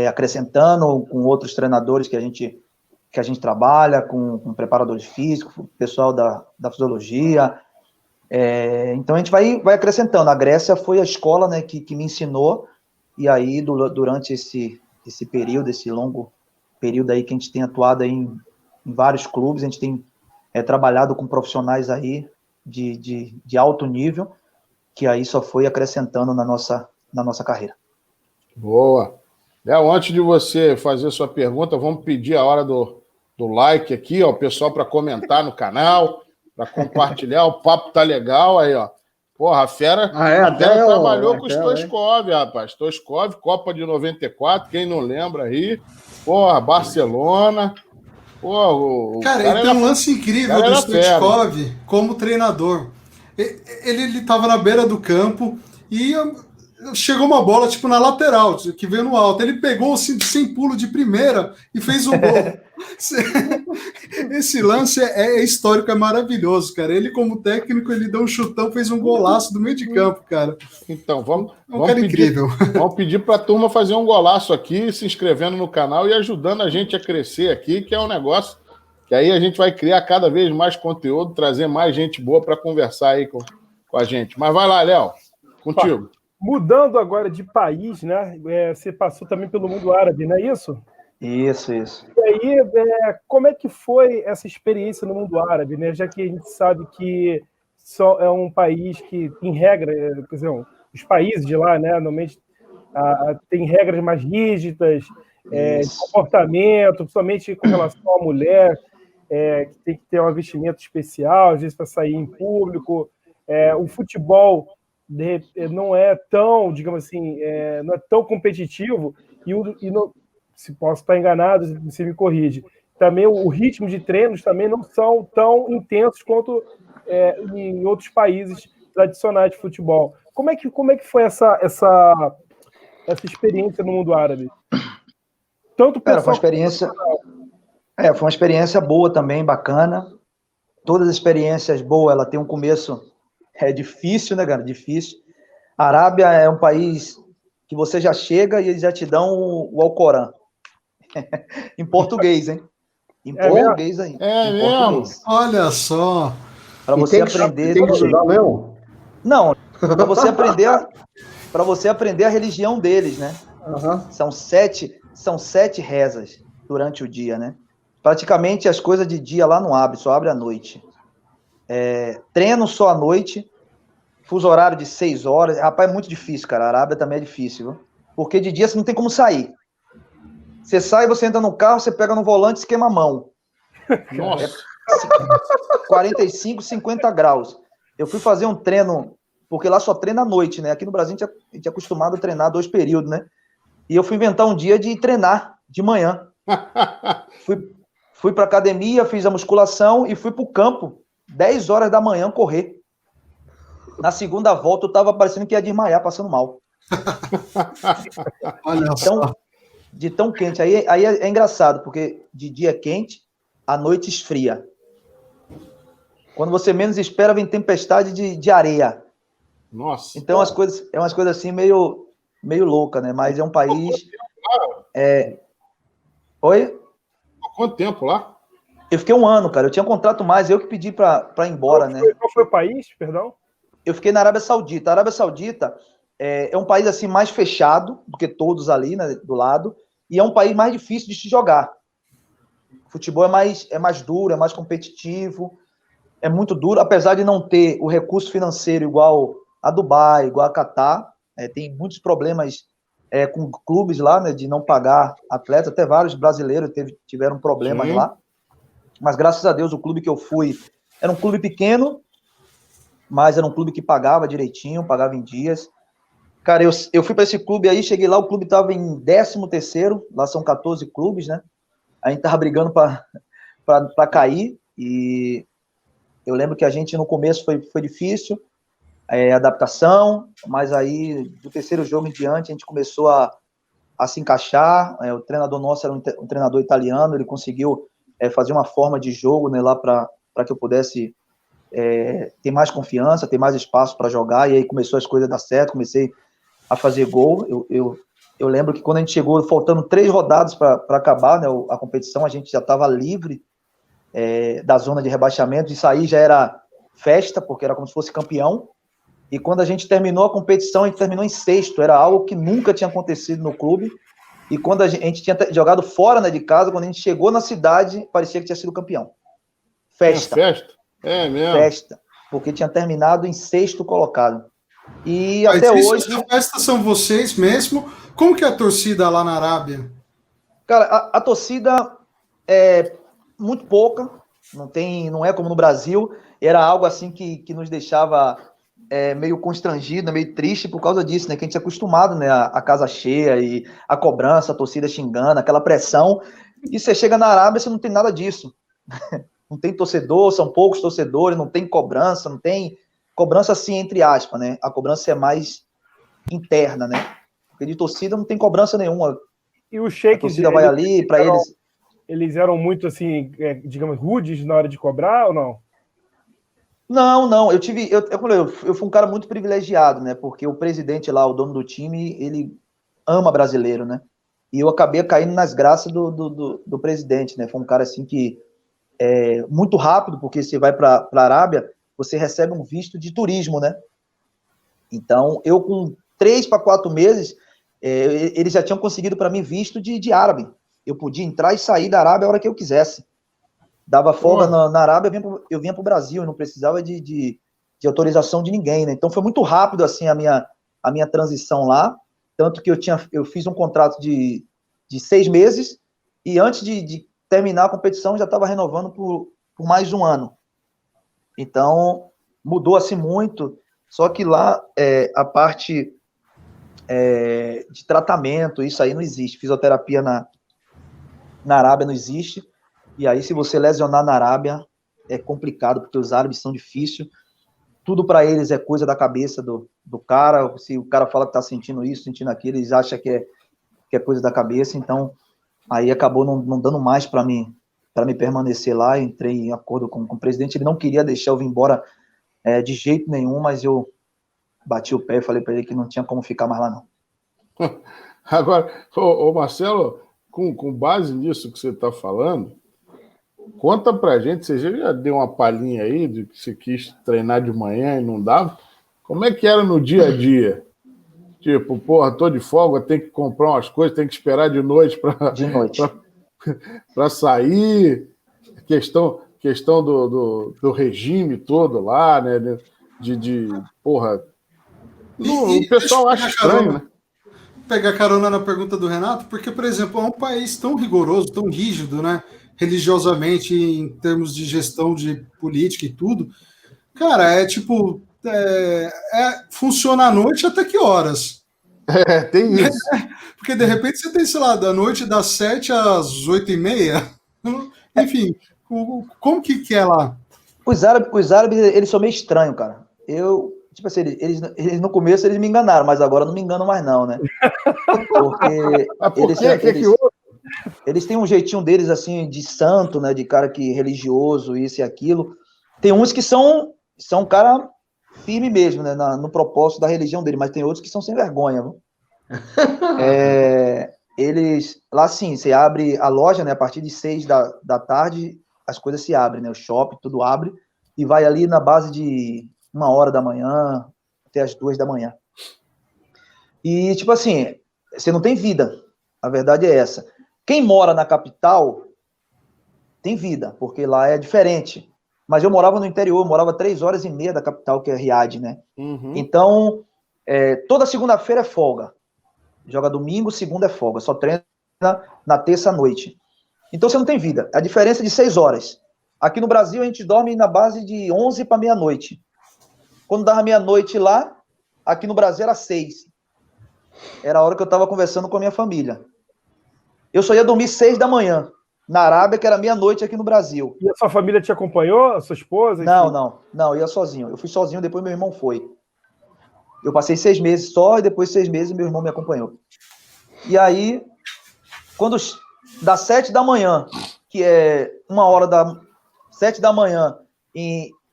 acrescentando com outros treinadores que a gente trabalha, com preparadores físicos, pessoal da fisiologia. Então a gente vai acrescentando. A Grécia foi a escola, né, que me ensinou, e aí durante esse período, esse longo período aí que a gente tem atuado aí em vários clubes, a gente tem trabalhado com profissionais aí de alto nível, que aí só foi acrescentando na nossa carreira. Boa. Léo, antes de você fazer sua pergunta, vamos pedir a hora do like aqui, ó, o pessoal para comentar no canal, para compartilhar. O papo tá legal aí, ó. Porra, a fera, trabalhou com o Stoichkov, rapaz. Stoichkov, Copa de 94, quem não lembra aí. Porra, Barcelona. Porra, cara, tem um lance incrível do Stoichkov como treinador. Ele tava na beira do campo e chegou uma bola tipo na lateral, que veio no alto. Ele pegou assim, sem pulo de primeira e fez o gol. Esse lance é histórico, é maravilhoso, cara. Ele, como técnico, ele deu um chutão, fez um golaço do meio de campo, cara. Então, vamos incrível. Vamos pedir para a turma fazer um golaço aqui, se inscrevendo no canal e ajudando a gente a crescer aqui, que é um negócio que aí a gente vai criar cada vez mais conteúdo, trazer mais gente boa para conversar aí com a gente. Mas vai lá, Léo, contigo. Mudando agora de país, né? Você passou também pelo mundo árabe, não é isso? Isso. E aí, como é que foi essa experiência no mundo árabe, né? Já que a gente sabe que só é um país que, em regra, quer dizer, os países de lá, né, normalmente tem regras mais rígidas, de comportamento, principalmente com relação à mulher, que tem que ter um vestimento especial, às vezes para sair em público. O futebol não é tão, digamos assim, não é tão competitivo, se posso estar enganado, você me corrige. Também o ritmo de treinos também não são tão intensos quanto em outros países tradicionais de futebol. Como é que foi essa experiência no mundo árabe? Tanto foi uma experiência boa também, bacana. Todas as experiências boas, ela tem um começo difícil, né, cara? Difícil. A Arábia é um país que você já chega e eles já te dão o Alcorão. Em português, hein? Em português aí. Mesmo? Olha só. Para você aprender. Tem que estudar mesmo? Não, para você aprender a religião deles, né? Uhum. São sete rezas. durante o dia, né? Praticamente as coisas de dia lá não abre, só abre à noite. Treino só à noite, fuso horário de 6 horas. Rapaz, é muito difícil, cara. A Arábia também é difícil, viu? Porque de dia você não tem como sair. Você sai, você entra no carro, você pega no volante e queima a mão. Nossa. 45, 50 graus. Eu fui fazer um treino, porque lá só treina à noite, né? Aqui no Brasil a gente é acostumado a treinar 2 períodos, né? E eu fui inventar um dia de treinar de manhã. Fui para academia, fiz a musculação e fui para o campo, 10 horas da manhã, correr. Na segunda volta, eu estava parecendo que ia desmaiar, passando mal. Olha então, só. De tão quente. Aí é engraçado, porque de dia é quente, à noite esfria. Quando você menos espera, vem tempestade de areia. Nossa. Então, é umas coisas assim meio louca, né? Mas é um país... Oi? Quanto tempo lá? Eu fiquei 1 ano, cara. Eu tinha contrato mais, eu que pedi para ir embora, né? Qual foi o país, perdão? Eu fiquei na Arábia Saudita. A Arábia Saudita é um país assim mais fechado do que todos ali, né, do lado, e é um país mais difícil de se jogar. O futebol é mais duro, é mais competitivo, é muito duro, apesar de não ter o recurso financeiro igual a Dubai, igual a Catar. Tem muitos problemas com clubes lá, né, de não pagar atletas, até vários brasileiros tiveram problemas lá. Mas graças a Deus o clube que eu fui era um clube pequeno, mas era um clube que pagava direitinho, pagava em dias. Cara, eu fui para esse clube aí, cheguei lá, o clube estava em 13º, lá são 14 clubes, né? A gente tava brigando para cair, e eu lembro que a gente no começo foi difícil, adaptação, mas aí do 3º jogo em diante a gente começou a se encaixar. O treinador nosso era um treinador italiano, ele conseguiu fazer uma forma de jogo, né, lá para que eu pudesse ter mais confiança, ter mais espaço para jogar, e aí começou as coisas a dar certo, comecei a fazer gol. Eu lembro que quando a gente chegou, faltando 3 rodadas para acabar, né, a competição, a gente já estava livre da zona de rebaixamento, isso aí já era festa, porque era como se fosse campeão, e quando a gente terminou a competição, a gente terminou em 6º, era algo que nunca tinha acontecido no clube, e quando a gente tinha jogado fora, né, de casa, quando a gente chegou na cidade, parecia que tinha sido campeão. Festa. Festa? É mesmo? Festa, porque tinha terminado em 6º colocado. E Mas até isso, hoje... as festas são vocês mesmo? Como que é a torcida lá na Arábia? Cara, a torcida é muito pouca, não é como no Brasil, era algo assim que nos deixava meio constrangido, meio triste por causa disso, né? Que a gente é acostumado, né? A casa cheia e a cobrança, a torcida xingando, aquela pressão, e você chega na Arábia, você não tem nada disso. Não tem torcedor, são poucos torcedores, não tem cobrança, não tem cobrança assim, entre aspas, né? A cobrança é mais interna, né? Porque de torcida não tem cobrança nenhuma. E o A Sheik, torcida vai ali, para eles... Eles eram muito, assim, digamos, rudes na hora de cobrar ou não? Não, eu fui um cara muito privilegiado, né? Porque o presidente lá, o dono do time, ele ama brasileiro, né? E eu acabei caindo nas graças do presidente, né? Foi um cara assim que muito rápido, porque você vai para a Arábia, você recebe um visto de turismo, né? Então, eu com 3 para 4 meses, eles já tinham conseguido para mim visto de árabe. Eu podia entrar e sair da Arábia a hora que eu quisesse. Dava folga na Arábia, eu vinha para o Brasil, eu não precisava de autorização de ninguém, né? Então, foi muito rápido, assim, a minha transição lá, tanto que eu fiz um contrato de 6 meses, e antes de terminar a competição, já estava renovando por mais um ano. Então, mudou assim muito, só que lá a parte de tratamento, isso aí não existe. Fisioterapia na Arábia não existe, e aí se você lesionar na Arábia, é complicado, porque os árabes são difíceis, tudo para eles é coisa da cabeça do cara, se o cara fala que está sentindo isso, sentindo aquilo, eles acham que é coisa da cabeça, então aí acabou não dando mais para mim permanecer lá. Entrei em acordo com o presidente, ele não queria deixar eu vir embora de jeito nenhum, mas eu bati o pé e falei para ele que não tinha como ficar mais lá, não. Agora, ô Marcelo, com base nisso que você está falando, conta pra gente, você já deu uma palhinha aí de que você quis treinar de manhã e não dava? Como é que era no dia a dia? Tipo, porra, tô de folga, tem que comprar umas coisas, tem que esperar de noite para para sair, questão do regime todo lá, né? Porra. O pessoal acha estranho, né? Pegar carona na pergunta do Renato, porque, por exemplo, é um país tão rigoroso, tão rígido, né? Religiosamente, em termos de gestão de política e tudo. Cara, é tipo. Funciona à noite até que horas? Tem isso. Porque de repente você tem, sei lá, da noite das 7 às 8h30. Enfim, como que é lá? Os árabes, eles são meio estranhos, cara. Tipo assim, eles no começo eles me enganaram, mas agora não me enganam mais não, né? Porque eles têm um jeitinho deles, assim, de santo, né? De cara que religioso, isso e aquilo. Tem uns que são cara firme mesmo, né? No propósito da religião dele, mas tem outros que são sem vergonha, viu? Eles, lá sim, você abre a loja, né? A partir de 6 da tarde, as coisas se abrem, né? O shopping, tudo abre, e vai ali na base de 1h da manhã até as 2 da manhã. E, tipo assim, você não tem vida. A verdade é essa. Quem mora na capital tem vida, porque lá é diferente. Mas eu morava no interior, eu morava 3h30 da capital, que é Riad, né? Uhum. Então, toda segunda-feira é folga. Joga domingo, segunda é folga. Só treina na terça à noite. Então você não tem vida. A diferença é de 6 horas. Aqui no Brasil a gente dorme na base de 11 para meia-noite. Quando dava meia-noite lá, aqui no Brasil era 6. Era a hora que eu estava conversando com a minha família. Eu só ia dormir 6 da manhã. Na Arábia, que era meia-noite aqui no Brasil. E a sua família te acompanhou? A sua esposa? Não, eu ia sozinho. Eu fui sozinho, depois meu irmão foi. Eu passei 6 meses só, e depois 6 meses meu irmão me acompanhou. E aí, quando das 7 da manhã, que é 7 da manhã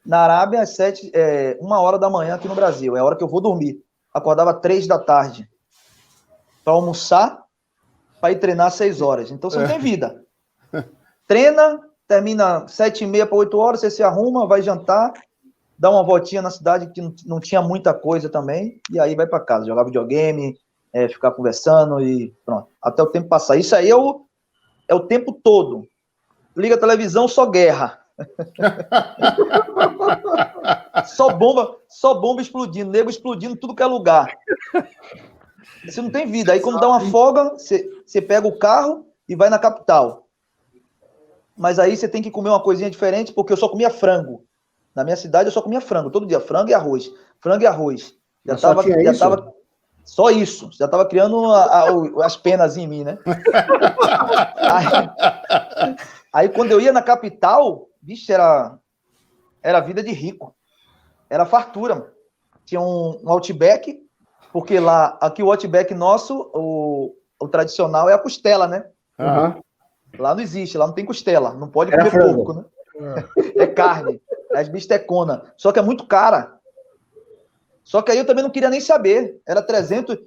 na Arábia, 1h da manhã aqui no Brasil. É a hora que eu vou dormir. Acordava 3 da tarde para almoçar, para ir treinar às 6 horas. Então você não tem vida. Treina, termina 7h30 para 8 horas, você se arruma, vai jantar, dá uma voltinha na cidade que não tinha muita coisa também, e aí vai para casa, jogar videogame, ficar conversando e pronto. Até o tempo passar. Isso aí é o tempo todo. Liga a televisão, só guerra. Só bomba explodindo, nego explodindo tudo que é lugar. Você não tem vida. Aí quando dá uma folga, você pega o carro e vai na capital. Mas aí você tem que comer uma coisinha diferente, porque eu só comia frango. Na minha cidade eu só comia frango, todo dia, frango e arroz. Frango e arroz. Já tava só isso. Já tava criando as penas em mim, né? Aí quando eu ia na capital, vixe, era vida de rico. Era fartura, mano. Tinha um Outback, porque aqui o Outback nosso, o tradicional é a costela, né? Uhum. Lá não existe, lá não tem costela. Não pode comer porco, né? É carne. É as bisteconas. Só que é muito cara. Só que aí eu também não queria nem saber. Era 300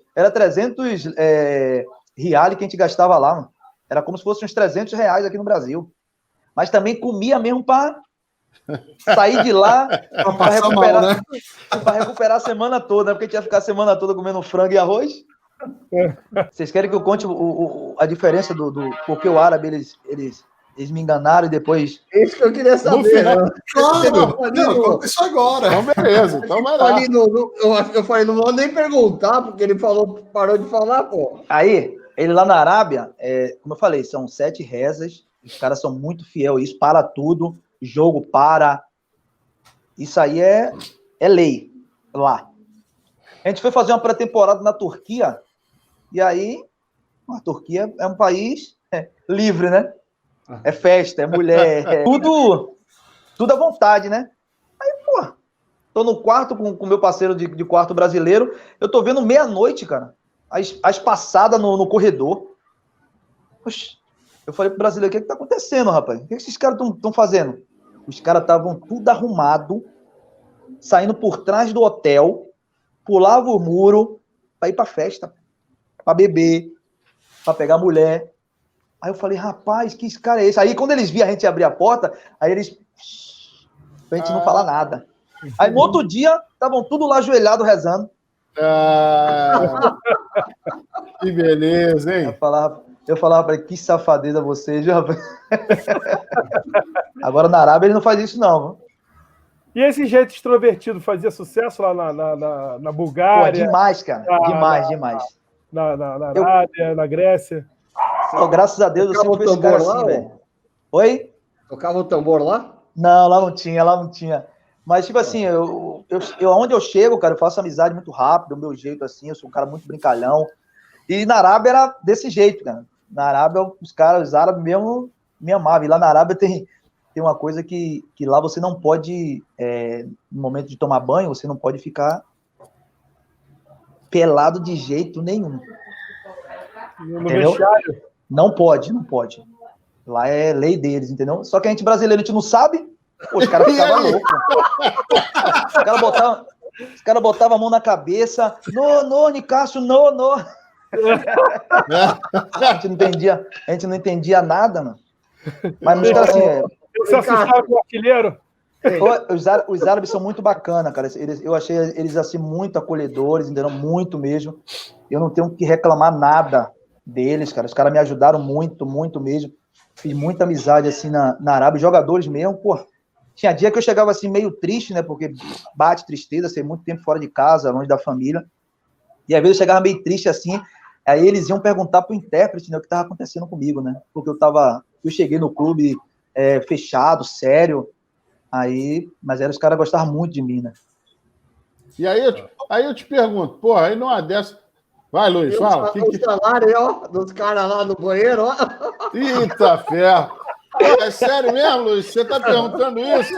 reais que a gente gastava lá, mano. Era como se fosse uns 300 reais aqui no Brasil. Mas também comia mesmo para sair de lá para recuperar, mal, né? Para recuperar a semana toda, né? Porque a gente ia ficar a semana toda comendo frango e arroz. Vocês querem que eu conte a diferença do porque o árabe eles me enganaram e depois. Isso que eu queria saber. No final, Conta isso agora. Então, beleza. Então vai lá. Eu falei, não vou nem perguntar, porque ele parou de falar, pô. Aí, ele lá na Arábia, como eu falei, são 7 rezas. Os caras são muito fiel a isso, para tudo. Jogo para. Isso aí é lei lá. A gente foi fazer uma pré-temporada na Turquia. E aí, a Turquia é um país livre, né? É festa, é mulher, tudo à vontade, né? Aí, pô, tô no quarto com o meu parceiro de quarto brasileiro, eu tô vendo meia-noite, cara, as passadas no corredor. Oxi, eu falei pro brasileiro, o que tá acontecendo, rapaz? O que esses caras estão fazendo? Os caras estavam tudo arrumado, saindo por trás do hotel, pulava o muro pra ir pra festa, pra beber, pra pegar mulher. Aí eu falei, rapaz, que esse cara é esse? Aí quando eles viam a gente abrir a porta, aí eles... pra gente não falar nada. Aí no outro dia, estavam tudo lá ajoelhado rezando. Que beleza, hein? Eu falava pra ele, que safadeza você, já. Agora na Arábia ele não faz isso, não. Viu? E esse jeito extrovertido fazia sucesso lá na Pô, Bulgária? demais, cara. Demais. Na Arábia, na Grécia? Pô, graças a Deus eu sempre fui esse cara assim, velho. Oi? Tocava o tambor lá? Não, lá não tinha. Mas, tipo assim, eu onde eu chego, cara, eu faço amizade muito rápido, do meu jeito assim, eu sou um cara muito brincalhão. E na Arábia era desse jeito, cara. Na Arábia, os árabes mesmo me amavam. E lá na Arábia tem uma coisa que lá você não pode, no momento de tomar banho, você não pode ficar pelado de jeito nenhum. No vestiário? Não pode. Lá é lei deles, entendeu? Só que a gente brasileiro, a gente não sabe, pô, os caras ficavam loucos. Os caras botavam a mão na cabeça. No, Nicásio, no. A gente não entendia nada, mano. Mas os caras assim... Você assustava com o artilheiro? Os árabes são muito bacanas, cara. Eu achei eles assim muito acolhedores, entendeu? Muito mesmo. Eu não tenho que reclamar nada deles, cara. Os caras me ajudaram muito mesmo. Fiz muita amizade assim na Arábia. Jogadores mesmo, pô. Tinha dia que eu chegava assim meio triste, né? Porque bate tristeza, ser muito tempo fora de casa, longe da família. E às vezes eu chegava meio triste assim. Aí eles iam perguntar pro intérprete, né, o que estava acontecendo comigo, né? Porque eu cheguei no clube fechado, sério. Mas os caras gostavam muito de mim, né? E aí eu te pergunto, porra, aí numa dessa. Vai, Luiz, fala. O salário, ó, dos caras lá no banheiro, ó. Eita, ferro. É sério mesmo, Luiz? Você tá perguntando isso?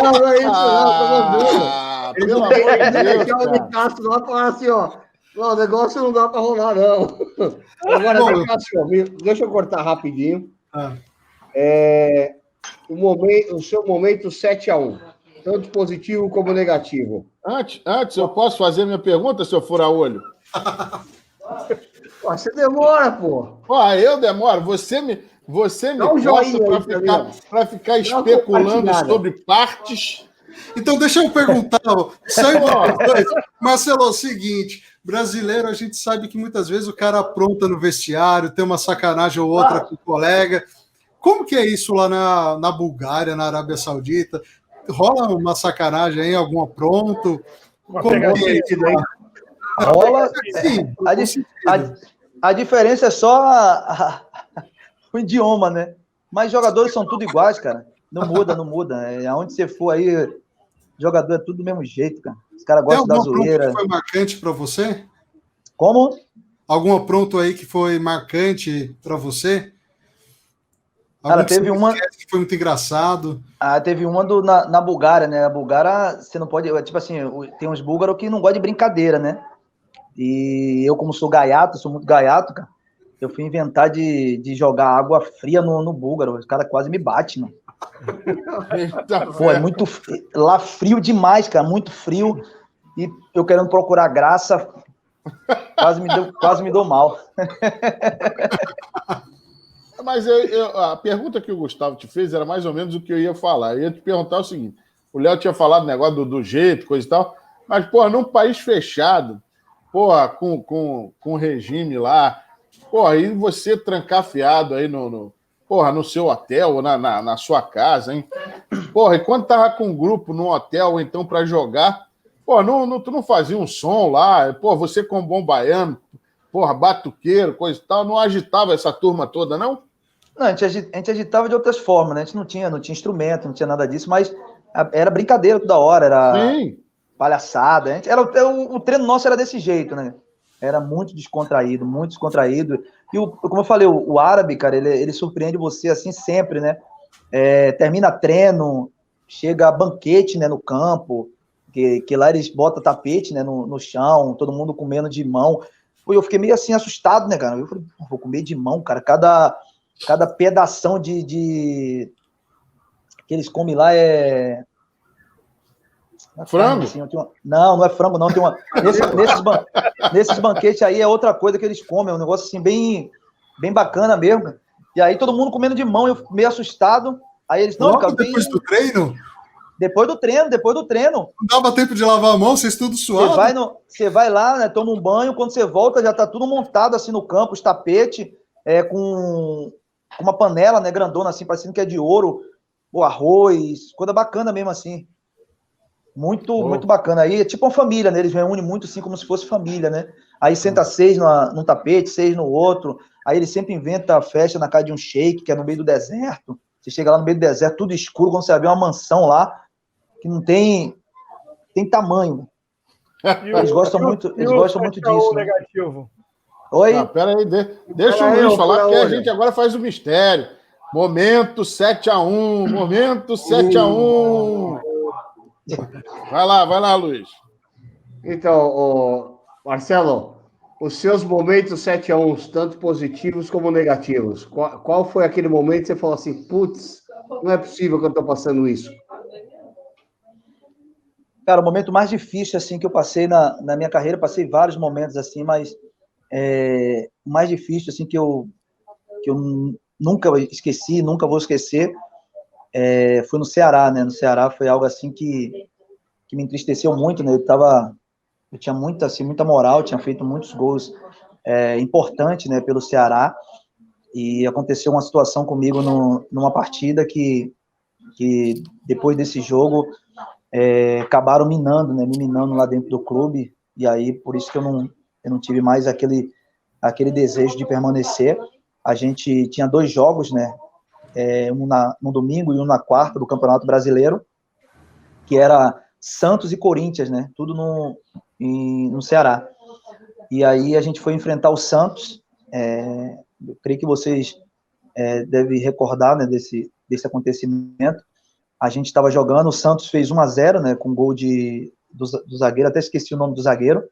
Não é isso, não. Eles Pelo não amor tem de Deus, deixar o Nicásio lá e falar assim, ó. Não, o negócio não dá para rolar, não. Agora, Nicásio, deixa eu cortar rapidinho. O seu momento 7-1, tanto positivo como negativo. Antes, eu posso fazer minha pergunta, seu fura-olho? Você demora, pô. Eu demoro. Você me força para ficar especulando sobre partes. Então, deixa eu perguntar. Marcelo, é o seguinte: brasileiro, a gente sabe que muitas vezes o cara apronta no vestiário, tem uma sacanagem ou outra com o colega. Como que é isso lá na Bulgária, na Arábia Saudita? Rola uma sacanagem aí, algum apronto? Como é isso? Rola. A diferença é só o idioma, né? Mas jogadores são tudo iguais, cara. Não muda. Aonde você for aí, jogador é tudo do mesmo jeito, cara. Os caras gostam da zoeira. Algum apronto que foi marcante para você? Como? Algum apronto aí que foi marcante para você? Cara, teve uma que foi muito engraçado. Teve uma na Bulgária, né? A Bulgária, você não pode... Tipo assim, tem uns búlgaros que não gostam de brincadeira, né? E eu, como sou muito gaiato, cara, eu fui inventar de jogar água fria no búlgaro. Os caras quase me batem, mano. Pô, é muito... Lá frio demais, cara. Muito frio. E eu querendo procurar graça, quase me dou mal. Mas a pergunta que o Gustavo te fez era mais ou menos o que eu ia falar. Eu ia te perguntar o seguinte: o Léo tinha falado negócio do jeito, coisa e tal, mas, porra, num país fechado, porra, com regime lá, porra, e você trancafiado aí no seu hotel, na sua casa, hein? Porra, e quando tava com um grupo no hotel, ou então para jogar, porra, tu não fazia um som lá, porra, você como bom baiano, porra, batuqueiro, coisa e tal, não agitava essa turma toda, não? Não, a gente agitava de outras formas, né? A gente não tinha instrumento, não tinha nada disso, mas era brincadeira toda hora, era palhaçada. O treino nosso era desse jeito, né? Era muito descontraído. E, como eu falei, o árabe, cara, ele surpreende você assim sempre, né? Termina treino, chega banquete, né, no campo, que lá eles botam tapete, né, no chão, todo mundo comendo de mão. Pô, eu fiquei meio assim assustado, né, cara? Eu falei, vou comer de mão, cara. Cada pedação que eles comem lá é frango? Assim, não é frango, não. Tem uma... Nesses banquetes aí é outra coisa que eles comem, é um negócio assim bem bacana mesmo, cara. E aí todo mundo comendo de mão, eu meio assustado. Aí eles não, logo depois do treino? Depois do treino. Não dava tempo de lavar a mão, vocês tudo suado? Você vai lá, né, toma um banho, quando você volta já tá tudo montado assim no campo, os tapetes, com uma panela, né, grandona, assim, parecendo que é de ouro, o arroz, coisa bacana mesmo, assim. Muito bacana. Aí é tipo uma família, né? Eles reúnem muito, assim, como se fosse família, né? Aí senta 6 num tapete, 6 no outro. Aí ele sempre inventa a festa na casa de um sheik, que é no meio do deserto. Você chega lá no meio do deserto, tudo escuro, quando você vai ver uma mansão lá, que não tem tamanho. Eles gostam muito disso. Né? Negativo. Oi? Não, pera aí, deixa o Luiz falar, porque a gente agora faz o mistério. Momento 7-1, momento 7-1. Vai lá, Luiz. Então, Marcelo, os seus momentos 7-1, tanto positivos como negativos, qual foi aquele momento que você falou assim, putz, não é possível que eu estou passando isso? Cara, o momento mais difícil, assim, que eu passei na minha carreira, passei vários momentos, assim, mas o mais difícil, assim, que eu nunca esqueci, nunca vou esquecer, foi no Ceará, né? No Ceará foi algo, assim, que me entristeceu muito, né? Eu tinha muita moral, tinha feito muitos gols importantes, né, pelo Ceará, e aconteceu uma situação comigo numa partida que depois desse jogo acabaram me minando lá dentro do clube, e aí por isso que eu não tive mais aquele desejo de permanecer. A gente tinha 2 jogos, né, um no domingo e um na quarta do Campeonato Brasileiro, que era Santos e Corinthians, né, tudo no Ceará. E aí a gente foi enfrentar o Santos, eu creio que vocês devem recordar, né, desse acontecimento. A gente estava jogando, o Santos fez 1-0, né, com gol do zagueiro, até esqueci o nome do zagueiro,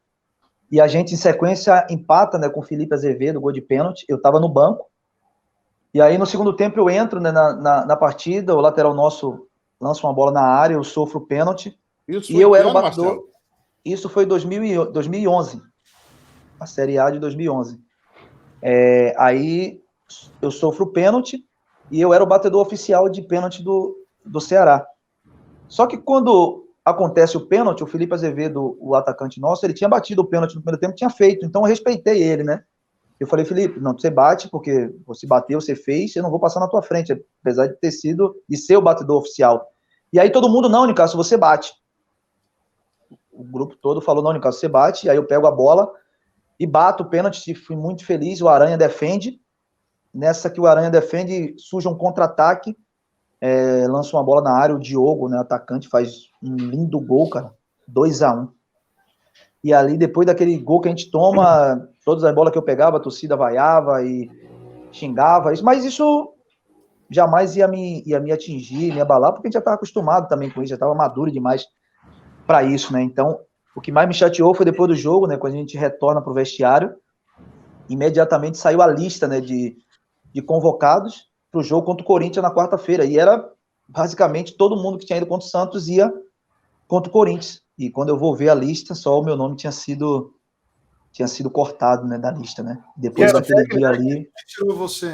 e a gente, em sequência, empata, né, com o Felipe Azevedo, gol de pênalti. Eu estava no banco, e aí no segundo tempo eu entro, né, na partida, o lateral nosso lança uma bola na área, eu sofro o pênalti, Isso e eu era o batedor. Marcelo? Isso foi 2011, a Série A de 2011. Aí eu sofro o pênalti, e eu era o batedor oficial de pênalti do Ceará. Só que quando acontece o pênalti, o Felipe Azevedo, o atacante nosso, ele tinha batido o pênalti no primeiro tempo, tinha feito, então eu respeitei ele, né? Eu falei, Felipe, não, você bate, porque você bateu, você fez, eu não vou passar na tua frente, apesar de ter sido e ser o batedor oficial. E aí todo mundo, não, Nicasso, você bate. O grupo todo falou, não, Nicasso, você bate, e aí eu pego a bola e bato o pênalti, fui muito feliz, o Aranha defende, nessa que o Aranha defende, surge um contra-ataque, lança uma bola na área, o Diogo, né, atacante, faz um lindo gol, cara, 2-1. E ali, depois daquele gol que a gente toma, todas as bolas que eu pegava, a torcida vaiava e xingava, mas isso jamais ia me atingir, me abalar, porque a gente já estava acostumado também com isso, já estava maduro demais para isso, né? Então, o que mais me chateou foi depois do jogo, né, quando a gente retorna para o vestiário, imediatamente saiu a lista, né, de convocados para o jogo contra o Corinthians na quarta-feira, e era basicamente todo mundo que tinha ido contra o Santos ia contra o Corinthians, e quando eu vou ver a lista, só o meu nome tinha sido cortado, né, da lista, né, depois daquele dia ali,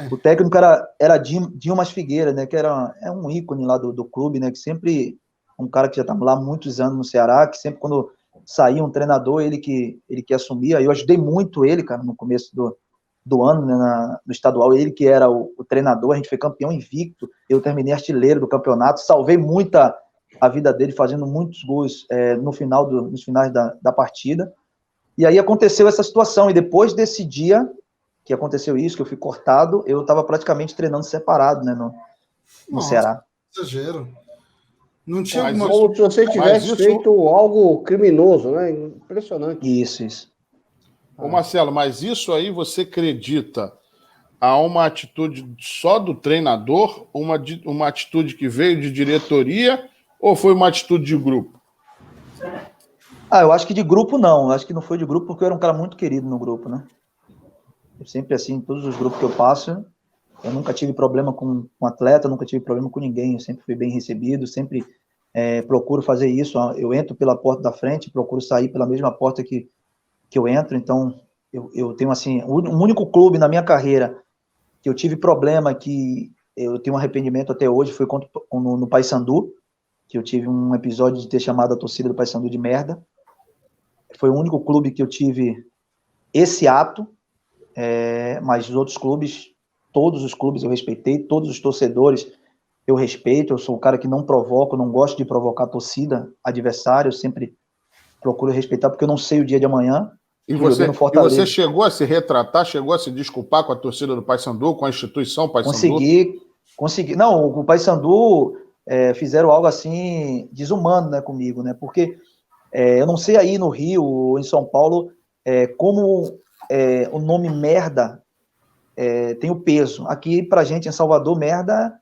o técnico era Dilmas Figueira, né, que é um ícone lá do clube, né, que sempre, um cara que já estava lá há muitos anos no Ceará, que sempre quando saía um treinador, ele que assumia, aí eu ajudei muito ele, cara, no começo do ano, né, no estadual, ele que era o treinador, a gente foi campeão invicto, eu terminei artilheiro do campeonato, salvei muita a vida dele, fazendo muitos gols nos finais da partida, e aí aconteceu essa situação, e depois desse dia que aconteceu isso, que eu fui cortado, eu estava praticamente treinando separado, né, no Ceará. Exagero. Não tinha alguma... Como se você tivesse feito algo criminoso, né? Impressionante. Isso. Ô Marcelo, mas isso aí você acredita a uma atitude só do treinador, uma atitude que veio de diretoria, ou foi uma atitude de grupo? Eu acho que de grupo não. Eu acho que não foi de grupo porque eu era um cara muito querido no grupo, né? Eu sempre, assim, em todos os grupos que eu passo, eu nunca tive problema com atleta, nunca tive problema com ninguém. Eu sempre fui bem recebido, sempre procuro fazer isso. Eu entro pela porta da frente, procuro sair pela mesma porta que eu entro. Então, eu tenho, assim, um único clube na minha carreira que eu tive problema, que eu tenho um arrependimento até hoje, foi no Paysandu, que eu tive um episódio de ter chamado a torcida do Paysandu de merda. Foi o único clube que eu tive esse ato, mas os outros clubes, todos os clubes eu respeitei, todos os torcedores eu respeito, eu sou o cara que não provoco, não gosto de provocar a torcida adversária, eu sempre procuro respeitar, porque eu não sei o dia de amanhã. E você chegou a se retratar, chegou a se desculpar com a torcida do Paysandu, com a instituição Paysandu? Consegui. Não, o Paysandu fizeram algo assim desumano, né, comigo, né? Porque eu não sei aí no Rio ou em São Paulo como o nome merda tem o peso. Aqui pra gente em Salvador, merda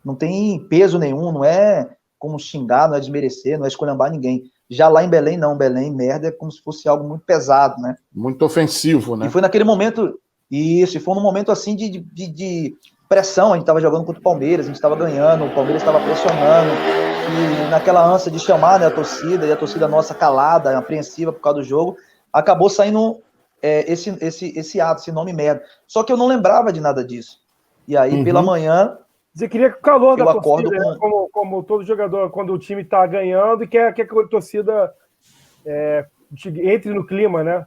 não tem peso nenhum, não é como xingar, não é desmerecer, não é esculhambar ninguém. Já lá em Belém, não. Belém, merda, é como se fosse algo muito pesado, né? Muito ofensivo, né? E foi naquele momento, e foi num momento assim de pressão. A gente estava jogando contra o Palmeiras, a gente estava ganhando, o Palmeiras estava pressionando, e naquela ânsia de chamar, né, a torcida, e a torcida nossa calada, apreensiva por causa do jogo, acabou saindo esse ato, esse nome merda. Só que eu não lembrava de nada disso. E aí, pela manhã... Você queria que o calor da torcida, né? como todo jogador, quando o time está ganhando e quer que a torcida entre no clima, né?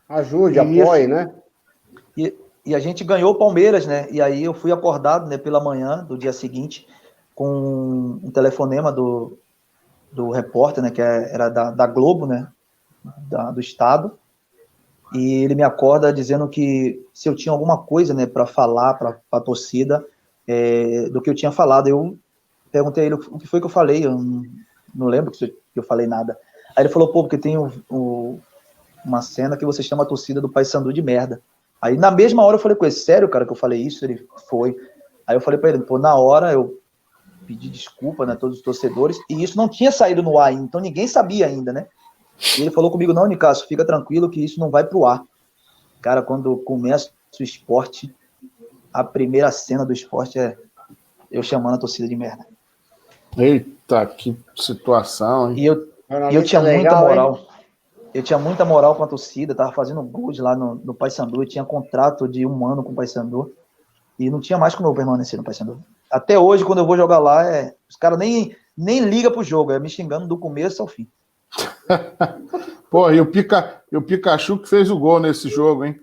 Ajude, apoie, né? E a gente ganhou o Palmeiras, né? E aí eu fui acordado, né, pela manhã do dia seguinte com um telefonema do repórter, né, que era da Globo, né, do estado. E ele me acorda dizendo que se eu tinha alguma coisa, né, para falar para a torcida, do que eu tinha falado. Eu perguntei a ele o que foi que eu falei, eu não lembro que eu falei nada. Aí ele falou, porque tem uma cena que você chama a torcida do Paysandu de merda. Aí na mesma hora eu falei com ele, sério, cara, que eu falei isso? Ele foi. Aí eu falei pra ele, na hora eu pedi desculpa, né, a todos os torcedores, e isso não tinha saído no ar, então ninguém sabia ainda, né? E ele falou comigo, não, Nicasso, fica tranquilo que isso não vai pro ar. Cara, quando começa o esporte, a primeira cena do esporte é eu chamando a torcida de merda. Eita, que situação, hein? E eu tinha muita moral. Hein? Eu tinha muita moral com a torcida, tava fazendo gols lá no Paysandu, eu tinha contrato de 1 ano com o Paysandu, e não tinha mais como eu permanecer no Paysandu. Até hoje, quando eu vou jogar lá, os caras nem ligam pro jogo, me xingando do começo ao fim. Pô, e o Pikachu que fez o gol nesse jogo, hein?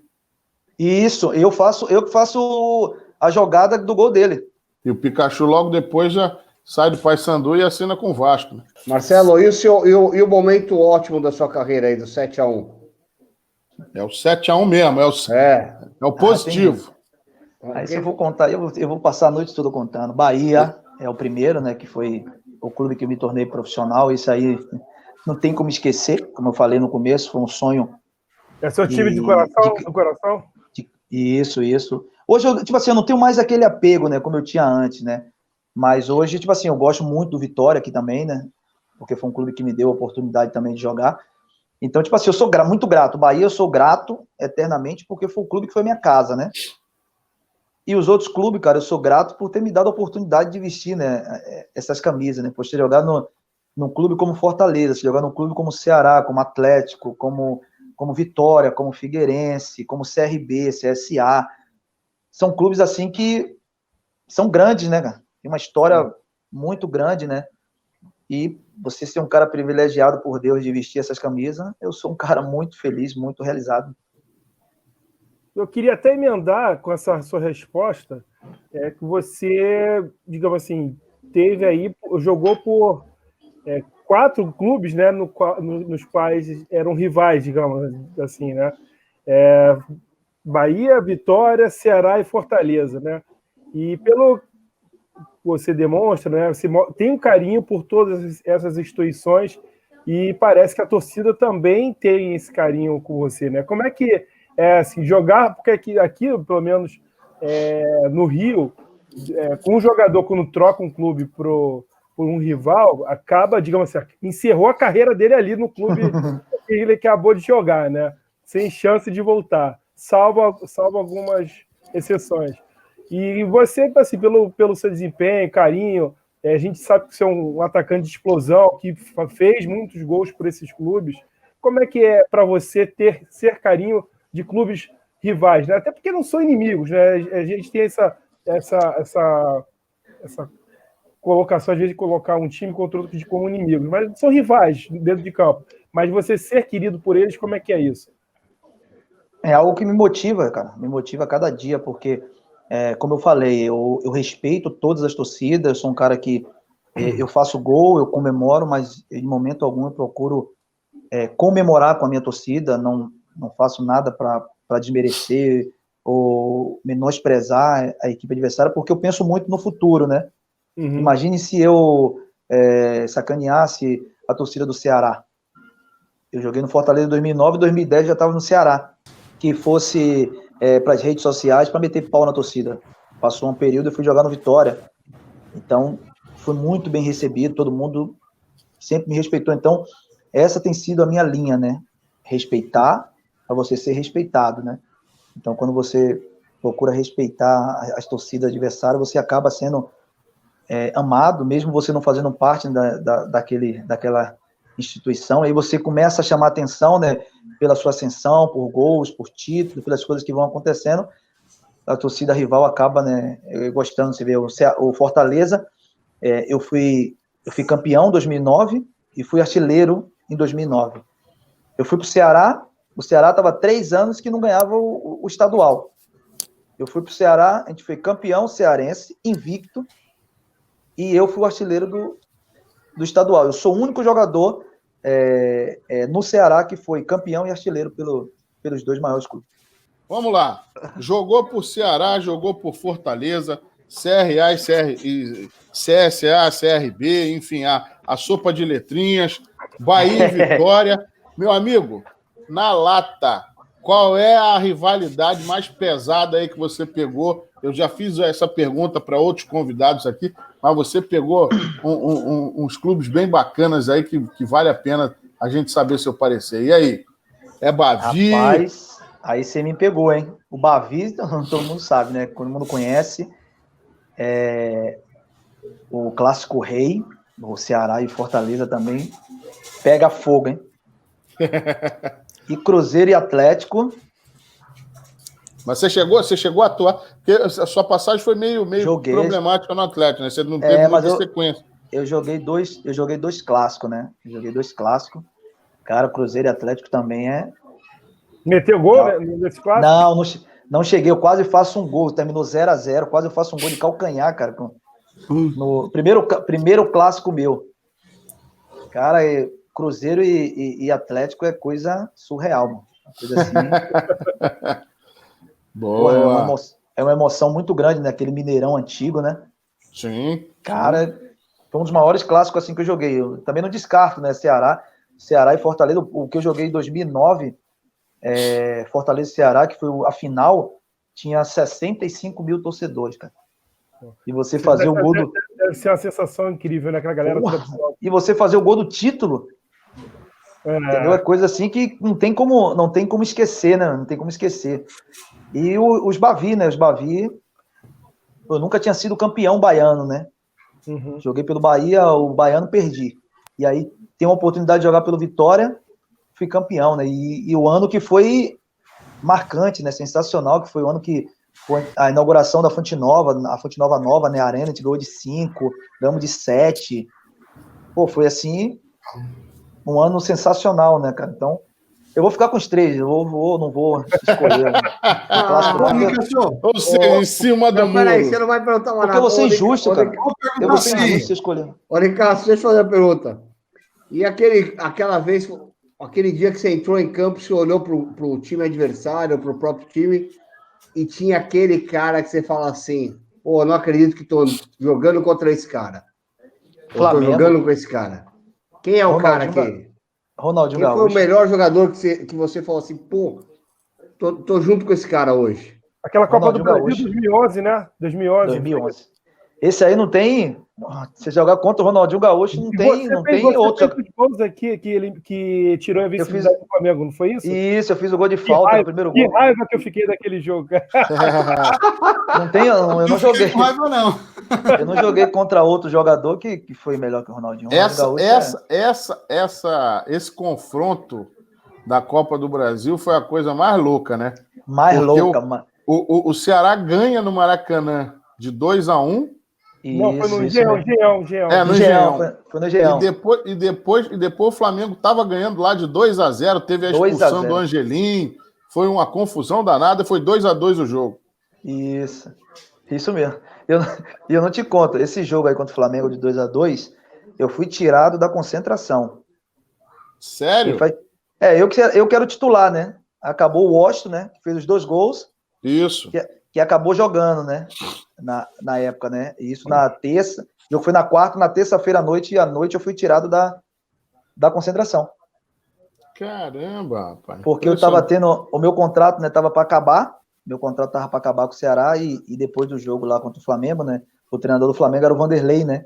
Isso, eu que faço a jogada do gol dele. E o Pikachu logo depois já sai do Paysandu e assina com o Vasco, né? Marcelo, e o momento ótimo da sua carreira aí, do 7-1? É o 7-1 mesmo, é o positivo. Aí se eu vou contar, eu vou passar a noite toda contando. Bahia é o primeiro, né, que foi o clube que eu me tornei profissional, isso aí não tem como esquecer, como eu falei no começo, foi um sonho. É seu time de coração? Do coração? Isso. Hoje, eu não tenho mais aquele apego, né, como eu tinha antes, né, mas hoje, eu gosto muito do Vitória aqui também, né, porque foi um clube que me deu a oportunidade também de jogar. Então, eu sou muito grato. Bahia, eu sou grato eternamente, porque foi o clube que foi minha casa, né. E os outros clubes, cara, eu sou grato por ter me dado a oportunidade de vestir, né, essas camisas, né, por ter jogado num clube como Fortaleza, jogar num clube como Ceará, como Atlético, como Vitória, como Figueirense, como CRB, CSA. São clubes, assim, que são grandes, né, cara? Tem uma história muito grande, né? E você ser um cara privilegiado por Deus de vestir essas camisas, eu sou um cara muito feliz, muito realizado. Eu queria até emendar com essa sua resposta, que você, digamos assim, jogou por 4 clubes, né, nos quais eram rivais, digamos assim, né? Bahia, Vitória, Ceará e Fortaleza, né? E pelo que você demonstra, né, você tem um carinho por todas essas instituições e parece que a torcida também tem esse carinho com você, né? Como é que assim, jogar, porque aqui pelo menos no Rio, com um jogador quando troca um clube por um rival, acaba, digamos assim, encerrou a carreira dele ali no clube que ele acabou de jogar, né? Sem chance de voltar, salvo algumas exceções. E você, assim, pelo seu desempenho, carinho, a gente sabe que você é um atacante de explosão, que fez muitos gols por esses clubes. Como é que é para você ser carinho de clubes rivais, né? Até porque não são inimigos, né? A gente tem essa colocação, às vezes, de colocar um time contra outro como inimigos, mas são rivais dentro de campo. Mas você ser querido por eles, como é que é isso? É algo que me motiva, cara, me motiva a cada dia, porque, como eu falei, eu respeito todas as torcidas, eu sou um cara que eu faço gol, eu comemoro, mas em momento algum eu procuro comemorar com a minha torcida, não faço nada para desmerecer ou menosprezar a equipe adversária, porque eu penso muito no futuro, né? Uhum. Imagine se eu sacaneasse a torcida do Ceará. Eu joguei no Fortaleza em 2009, 2010 já estava no Ceará. Que fosse para as redes sociais para meter pau na torcida. Passou um período, eu fui jogar no Vitória. Então, foi muito bem recebido, todo mundo sempre me respeitou. Então, essa tem sido a minha linha, né? Respeitar para você ser respeitado, né? Então, quando você procura respeitar as torcidas adversárias, você acaba sendo amado, mesmo você não fazendo parte daquela instituição, aí você começa a chamar atenção, né, pela sua ascensão, por gols, por títulos, pelas coisas que vão acontecendo, a torcida rival acaba, né, gostando. Você vê, o Fortaleza, eu fui campeão em 2009 e fui artilheiro em 2009. Eu fui para o Ceará estava 3 anos que não ganhava o estadual. Eu fui para o Ceará, a gente foi campeão cearense, invicto, e eu fui o artilheiro do estadual. Eu sou o único jogador no Ceará que foi campeão e artilheiro pelos 2 maiores clubes. Vamos lá. Jogou por Ceará, jogou por Fortaleza, CRA e CSA, CRB, enfim, a sopa de letrinhas, Bahia e Vitória. Meu amigo, na lata, qual é a rivalidade mais pesada aí que você pegou? Eu já fiz essa pergunta para outros convidados aqui, mas você pegou uns clubes bem bacanas aí que vale a pena a gente saber seu parecer. E aí? É Bavi? Rapaz, aí você me pegou, hein? O Bavi, todo mundo sabe, né? Todo mundo conhece. O Clássico Rei, o Ceará e Fortaleza também, pega fogo, hein? E Cruzeiro e Atlético. Mas você chegou a atuar, porque a sua passagem foi meio problemática no Atlético, né? Você não teve muita sequência. Eu joguei dois clássicos, né? Cara, Cruzeiro e Atlético também Meteu gol, né, nesse clássico? Não cheguei, eu quase faço um gol, terminou 0-0, quase eu faço um gol de calcanhar, cara. No primeiro clássico meu. Cara, Cruzeiro e Atlético é coisa surreal, mano. Uma coisa assim. Boa. Pô, é uma emoção muito grande, né? Aquele Mineirão antigo, né? Sim. Cara, foi um dos maiores clássicos assim que eu joguei. Eu também não descarto, né? Ceará e Fortaleza. O que eu joguei em 2009, Fortaleza e Ceará, que foi a final, tinha 65 mil torcedores, cara. E você fazer o gol do... Deve ser uma sensação incrível, né? Aquela galera... E você fazer o gol do título... Entendeu? É coisa assim que não tem como esquecer, né? Não tem como esquecer. E os Bavi, né? Os Bavi, eu nunca tinha sido campeão baiano, né? Uhum. Joguei pelo Bahia, o baiano perdi. E aí tem uma oportunidade de jogar pelo Vitória, fui campeão, né? E o ano que foi marcante, né? Sensacional, que foi o ano que foi a inauguração da Fonte Nova, a Fonte Nova nova, né? A Arena, a gente ganhou de 5, ganhamos de 7. Pô, foi assim... um ano sensacional, né, cara? Então, eu vou ficar com os 3, não vou escolher. Ou seja, em cima do muro. Peraí, você não vai perguntar mais nada. Porque eu vou ser injusto, cara. Eu vou ser injusto se escolher. Ô, Ricardo, deixa eu fazer a pergunta. E aquela vez, aquele dia que você entrou em campo, você olhou pro time adversário, pro próprio time, e tinha aquele cara que você fala assim, pô, não acredito que tô jogando contra esse cara. Flamengo. Eu tô jogando com esse cara. Quem é o cara aqui? Ronaldinho Quem Gaúcho. foi o melhor jogador que você falou assim, pô, tô junto com esse cara hoje? Aquela Copa do Brasil Gaúcho. 2011, né? 2011. Esse aí não tem... Se jogar contra o Ronaldinho Gaúcho, não tem outro. Você fez os gols aqui que tirou a vice-liderança do Flamengo, não foi isso? Isso, eu fiz o gol de falta no primeiro gol. Que raiva que eu fiquei daquele jogo. Eu não joguei. Com raiva, não. Eu não joguei contra outro jogador que foi melhor que o Ronaldinho. Esse confronto da Copa do Brasil foi a coisa mais louca, né? Louca. O Ceará ganha no Maracanã de 2-1. Não, foi no Engenhão. No Engenhão. Foi no Engenhão. E depois o Flamengo estava ganhando lá de 2-0. Teve a expulsão do Angelim. foi uma confusão danada, foi 2-2 o jogo. Isso mesmo. Eu não te conto, esse jogo aí contra o Flamengo de 2-2, eu fui tirado da concentração. Sério? Eu quero titular, né? Acabou o Washington, né? Que fez os 2 gols. Isso. Que acabou jogando, né? Na época, né? E isso na terça. O jogo foi na quarta, na terça-feira à noite, e à noite eu fui tirado da concentração. Caramba, rapaz. Porque eu tava tendo. O meu contrato, né? Tava para acabar. Meu contrato tava para acabar com o Ceará. E depois do jogo lá contra o Flamengo, né? O treinador do Flamengo era o Vanderlei, né?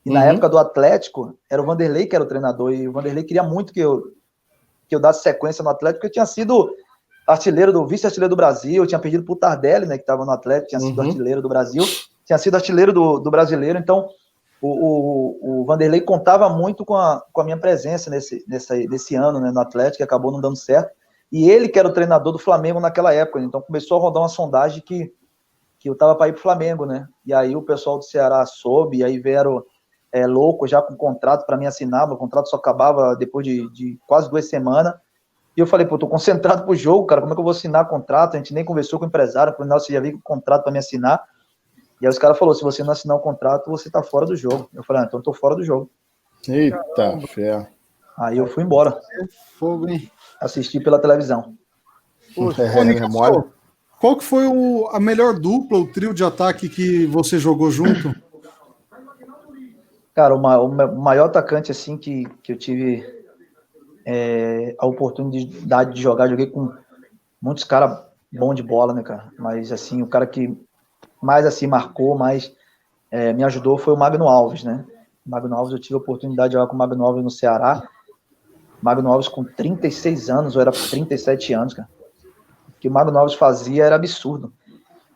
E na época do Atlético, era o Vanderlei que era o treinador. E o Vanderlei queria muito que eu desse sequência no Atlético, porque eu tinha sido vice-artilheiro do Brasil, eu tinha perdido pro Tardelli, né, que estava no Atlético, tinha sido artilheiro do Brasil, tinha sido artilheiro do brasileiro, então o Vanderlei contava muito com a minha presença nesse ano, né, no Atlético, que acabou não dando certo, e ele que era o treinador do Flamengo naquela época, então começou a rodar uma sondagem que eu tava para ir pro Flamengo, né, e aí o pessoal do Ceará soube, e aí vieram louco já com contrato para mim assinar, meu contrato só acabava depois de quase 2 semanas. E eu falei, pô, tô concentrado pro jogo, cara, como é que eu vou assinar contrato? A gente nem conversou com o empresário, falei, não, você já veio com o contrato para me assinar. E aí os caras falaram, se você não assinar o contrato, você tá fora do jogo. Eu falei, então eu tô fora do jogo. Eita, fé. Aí eu fui embora. Fogo, hein? Assisti pela televisão. Qual que foi a melhor dupla, o trio de ataque que você jogou junto? Cara, o maior atacante, assim, que eu tive a oportunidade de jogar, joguei com muitos caras bons de bola, né, cara? Mas, assim, o cara que mais, assim, marcou, mais me ajudou foi o Magno Alves, né? O Magno Alves, eu tive a oportunidade de jogar com o Magno Alves no Ceará. Magno Alves com 36 anos, ou era 37 anos, cara. O que o Magno Alves fazia era absurdo.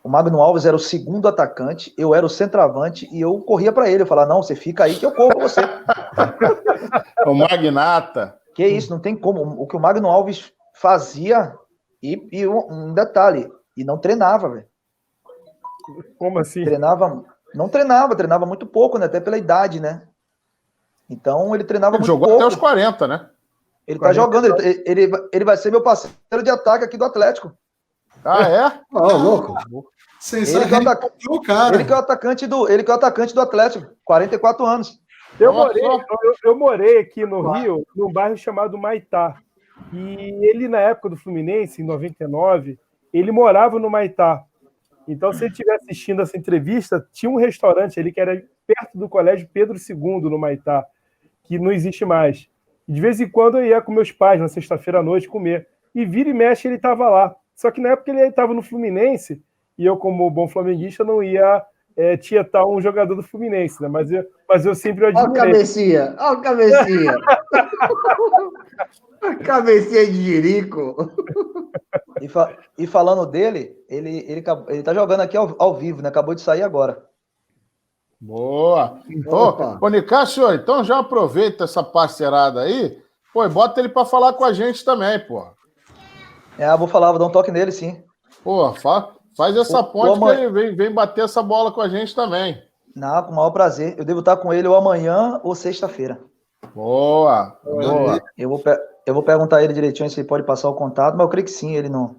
O Magno Alves era o segundo atacante, eu era o centroavante e eu corria para ele. Eu falava, não, você fica aí que eu corro com você. O Magnata. Que isso, não tem como. O que o Magno Alves fazia, e um detalhe, e não treinava, velho. Como assim? Não treinava muito pouco, né? Até pela idade, né? Então ele treinava muito pouco. Jogou até os 40, né? Ele tá jogando, ele vai ser meu parceiro de ataque aqui do Atlético. Ah, é? Louco. Ele que é o atacante do Atlético, 44 anos. Eu morei aqui no Rio, num bairro chamado Maitá. E ele, na época do Fluminense, em 99, ele morava no Maitá. Então, se ele estiver assistindo essa entrevista, tinha um restaurante ali que era perto do Colégio Pedro II, no Maitá, que não existe mais. E de vez em quando eu ia com meus pais, na sexta-feira à noite, comer. E vira e mexe, ele estava lá. Só que na época ele estava no Fluminense, e eu, como bom flamenguista, não ia tietar um jogador do Fluminense, né? Mas eu sempre o admirei. Olha o cabecinha. Cabecinha de jirico. E falando dele, ele tá jogando aqui ao vivo, né? Acabou de sair agora. Boa. Ô, Nicásio, então já aproveita essa parcerada aí, pô, e bota ele para falar com a gente também, pô. Eu vou falar, vou dar um toque nele, sim. Pô, faz essa ponte que ele vem bater essa bola com a gente também. Não, com o maior prazer. Eu devo estar com ele ou amanhã ou sexta-feira. Boa. Eu vou perguntar a ele direitinho se ele pode passar o contato, mas eu creio que sim, ele não.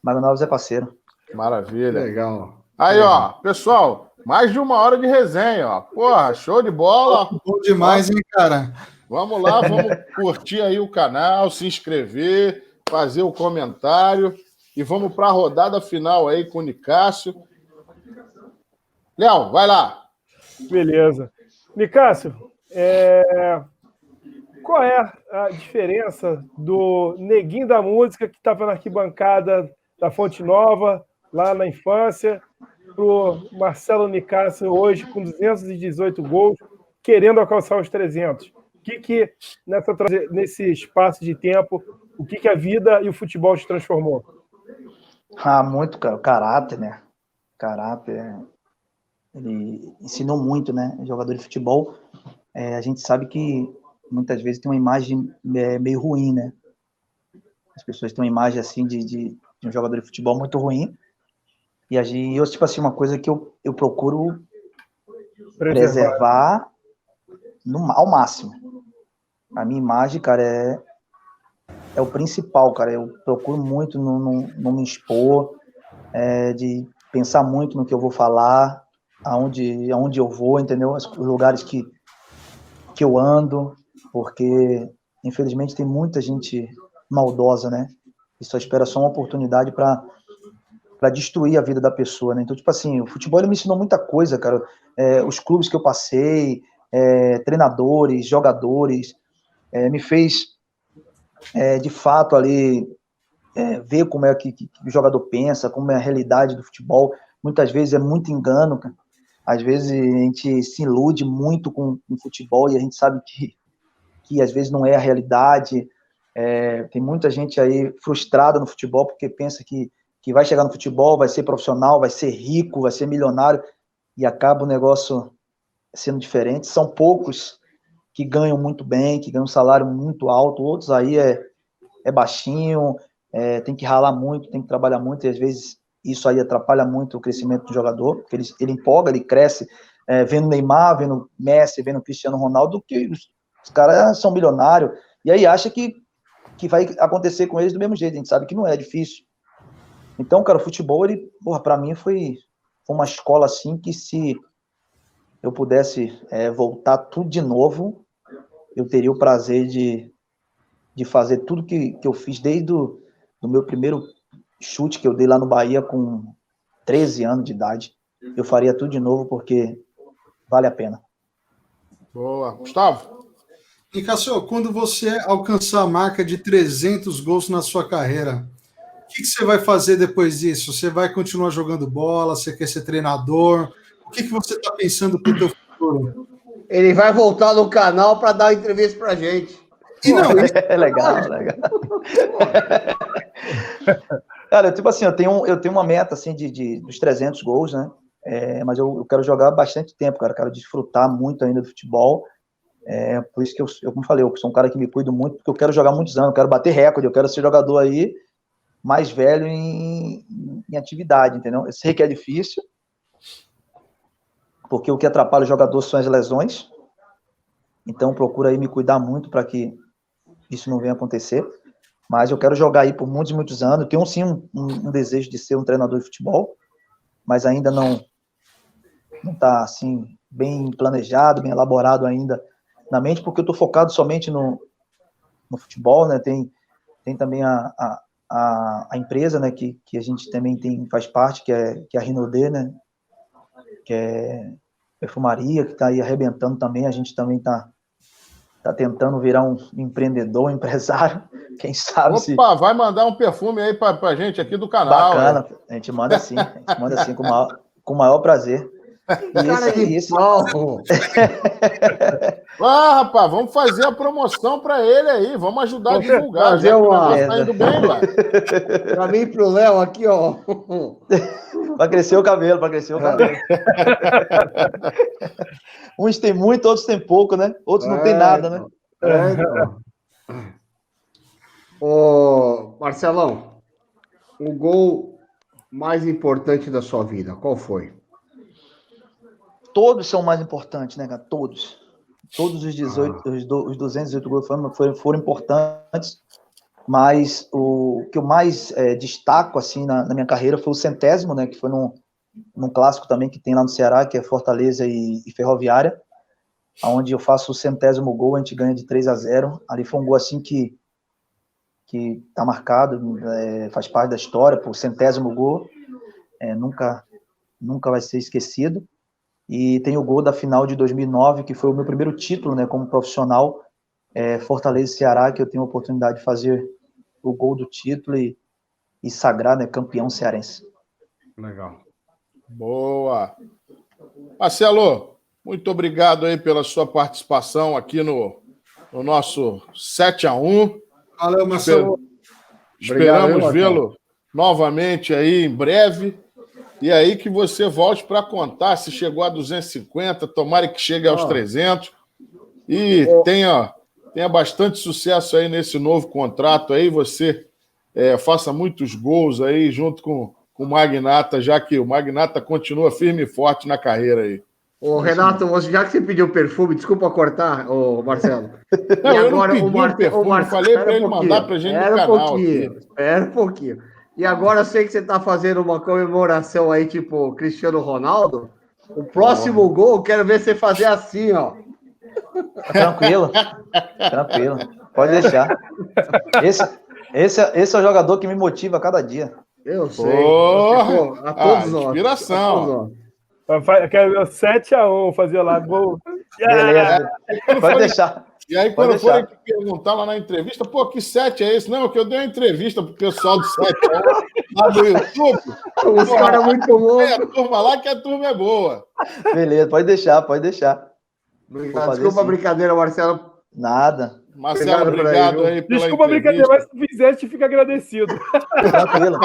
Magno Alves é parceiro. Maravilha. Legal. Aí, ó, pessoal, mais de 1 hora de resenha, ó. Porra, show de bola. Bom demais, hein, cara? Vamos lá, vamos curtir aí o canal, se inscrever, fazer o comentário e vamos para a rodada final aí com o Nicásio. Léo, vai lá. Beleza. Nicásio, qual é a diferença do neguinho da música que estava na arquibancada da Fonte Nova, lá na infância, pro Marcelo Nicásio hoje com 218 gols, querendo alcançar os 300? O que nesse espaço de tempo, o que a vida e o futebol te transformou? Muito, cara. O caráter, né? Caráter. Ele ensinou muito, né? Jogador de futebol. A gente sabe que muitas vezes tem uma imagem meio ruim, né? As pessoas têm uma imagem assim de um jogador de futebol muito ruim. E eu, tipo assim, uma coisa que eu procuro preservar ao máximo. A minha imagem, cara, é o principal, cara. Eu procuro muito não me expor, de pensar muito no que eu vou falar, aonde eu vou, entendeu? Os lugares que eu ando, porque, infelizmente, tem muita gente maldosa, né? E só espera só uma oportunidade para destruir a vida da pessoa, né? Então, tipo assim, o futebol ele me ensinou muita coisa, cara. Os clubes que eu passei, treinadores, jogadores, me fez, de fato, ali, ver como é que o jogador pensa, como é a realidade do futebol. Muitas vezes é muito engano, cara. Às vezes a gente se ilude muito com o futebol e a gente sabe que às vezes não é a realidade. Tem muita gente aí frustrada no futebol porque pensa que vai chegar no futebol, vai ser profissional, vai ser rico, vai ser milionário, e acaba o negócio sendo diferente. São poucos que ganham muito bem, que ganham um salário muito alto, outros aí é baixinho, tem que ralar muito, tem que trabalhar muito, e às vezes isso aí atrapalha muito o crescimento do jogador, porque ele empolga, ele cresce, vendo Neymar, vendo Messi, vendo Cristiano Ronaldo, que os caras são milionários, e aí acha que vai acontecer com eles do mesmo jeito. A gente sabe que não é difícil. Então, cara, o futebol, ele, para mim foi uma escola assim que, se eu pudesse voltar tudo de novo, eu teria o prazer de fazer tudo que eu fiz desde do meu primeiro chute que eu dei lá no Bahia com 13 anos de idade. Eu faria tudo de novo porque vale a pena. Boa. Gustavo? E, Cássio, quando você alcançar a marca de 300 gols na sua carreira, o que você vai fazer depois disso? Você vai continuar jogando bola? Você quer ser treinador? O que você está pensando para o teu futuro? Ele vai voltar no canal para dar uma entrevista para gente. E não, legal. Cara, tipo assim, eu tenho uma meta assim dos 300 gols, né? Mas eu quero jogar bastante tempo, cara. Eu quero desfrutar muito ainda do futebol. Por isso que eu, como falei, eu sou um cara que me cuido muito, porque eu quero jogar muitos anos, eu quero bater recorde, eu quero ser jogador aí mais velho em atividade, entendeu? Eu sei que é difícil, porque o que atrapalha o jogador são as lesões. Então, procuro aí me cuidar muito para que isso não venha acontecer. Mas eu quero jogar aí por muitos e muitos anos. Eu tenho, sim, um desejo de ser um treinador de futebol, mas ainda não está, assim, bem planejado, bem elaborado ainda na mente, porque eu estou focado somente no futebol, né? Tem também a empresa, né, que a gente também faz parte, que é a Rinodê, né? Que é perfumaria, que está aí arrebentando também. A gente também está tentando virar um empreendedor, um empresário, quem sabe. Opa, vai mandar um perfume aí pra gente aqui do canal. Bacana, a gente manda sim, com o maior prazer. Rapaz, vamos fazer a promoção para ele aí, vamos ajudar a divulgar. Fazer tá indo bem, ué. Para mim e pro Léo aqui, ó. Para crescer o cabelo. Uns tem muito, outros tem pouco, né? Outros não tem nada, né? Então. Ô, Marcelão, o gol mais importante da sua vida, qual foi? Todos são mais importantes, né, cara? Todos os 218 gols foram importantes, mas o que eu mais destaco, assim, na minha carreira foi o 100º, né, que foi num clássico também que tem lá no Ceará, que é Fortaleza e Ferroviária, onde eu faço o 100º gol, a gente ganha de 3-0. Ali foi um gol, assim, que tá marcado, faz parte da história, por 100º gol, nunca vai ser esquecido. E tem o gol da final de 2009, que foi o meu primeiro título, né, como profissional, Fortaleza e Ceará, que eu tenho a oportunidade de fazer o gol do título e sagrar, né, campeão cearense. Legal. Boa. Marcelo, muito obrigado aí pela sua participação aqui no nosso 7-1. Valeu, Marcelo. Esperamos vê-lo novamente aí em breve. E aí que você volte para contar se chegou a 250, tomara que chegue aos 300 e tenha bastante sucesso aí nesse novo contrato aí, você faça muitos gols aí junto com o Magnata, já que o Magnata continua firme e forte na carreira aí. Ô, Renato, já que você pediu perfume, desculpa cortar, ô Marcelo. Não, E eu agora não pedi um perfume, eu falei para ele mandar pra gente no canal aqui. Espera um pouquinho. E agora eu sei que você tá fazendo uma comemoração aí, tipo Cristiano Ronaldo. O próximo gol, quero ver você fazer assim, ó. Tranquilo. Pode deixar. Esse é o jogador que me motiva a cada dia. Eu sei. Porra! A todos nós. Inspiração. Quero 7-1, fazer lá gol. Beleza. Pode deixar. E aí, quando forem perguntar lá na entrevista, pô, que 7 é esse? Não, que eu dei uma entrevista pro pessoal do 7 lá no YouTube. Os caras muito loucos. A turma lá que a turma é boa. Beleza, pode deixar. Desculpa a brincadeira, Marcelo. Nada. Marcelo, obrigado aí pela Desculpa a brincadeira, mas se fizer, a gente fica agradecido. Tranquilo.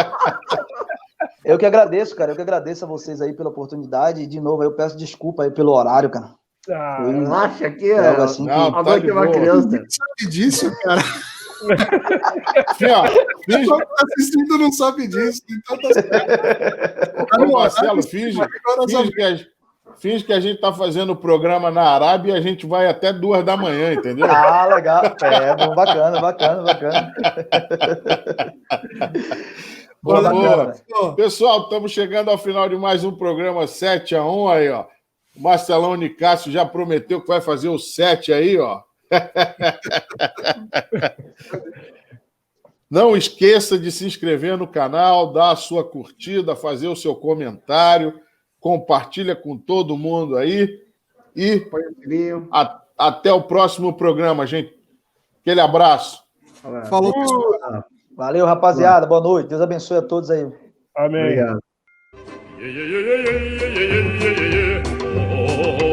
Eu que agradeço, cara. Eu que agradeço a vocês aí pela oportunidade. E, de novo, eu peço desculpa aí pelo horário, cara. Relaxa que algo assim não, a noite é uma criança. Ninguém sabe disso, cara. Assim, ó, Quem tá assistindo não sabe disso. Então tá certo. Ô, Marcelo, finge que a gente tá fazendo o programa na Arábia e a gente vai até 2 da manhã, entendeu? Ah, legal. Bacana. Boa. Pessoal, estamos chegando ao final de mais um programa 7-1 aí, ó. O Marcelão Nicásio já prometeu que vai fazer o 7 aí, ó. Não esqueça de se inscrever no canal, dar a sua curtida, fazer o seu comentário, compartilha com todo mundo aí e até o próximo programa, gente. Aquele abraço. Falou, pessoal. Valeu, rapaziada. Boa noite. Deus abençoe a todos aí. Amém. Obrigado. Oh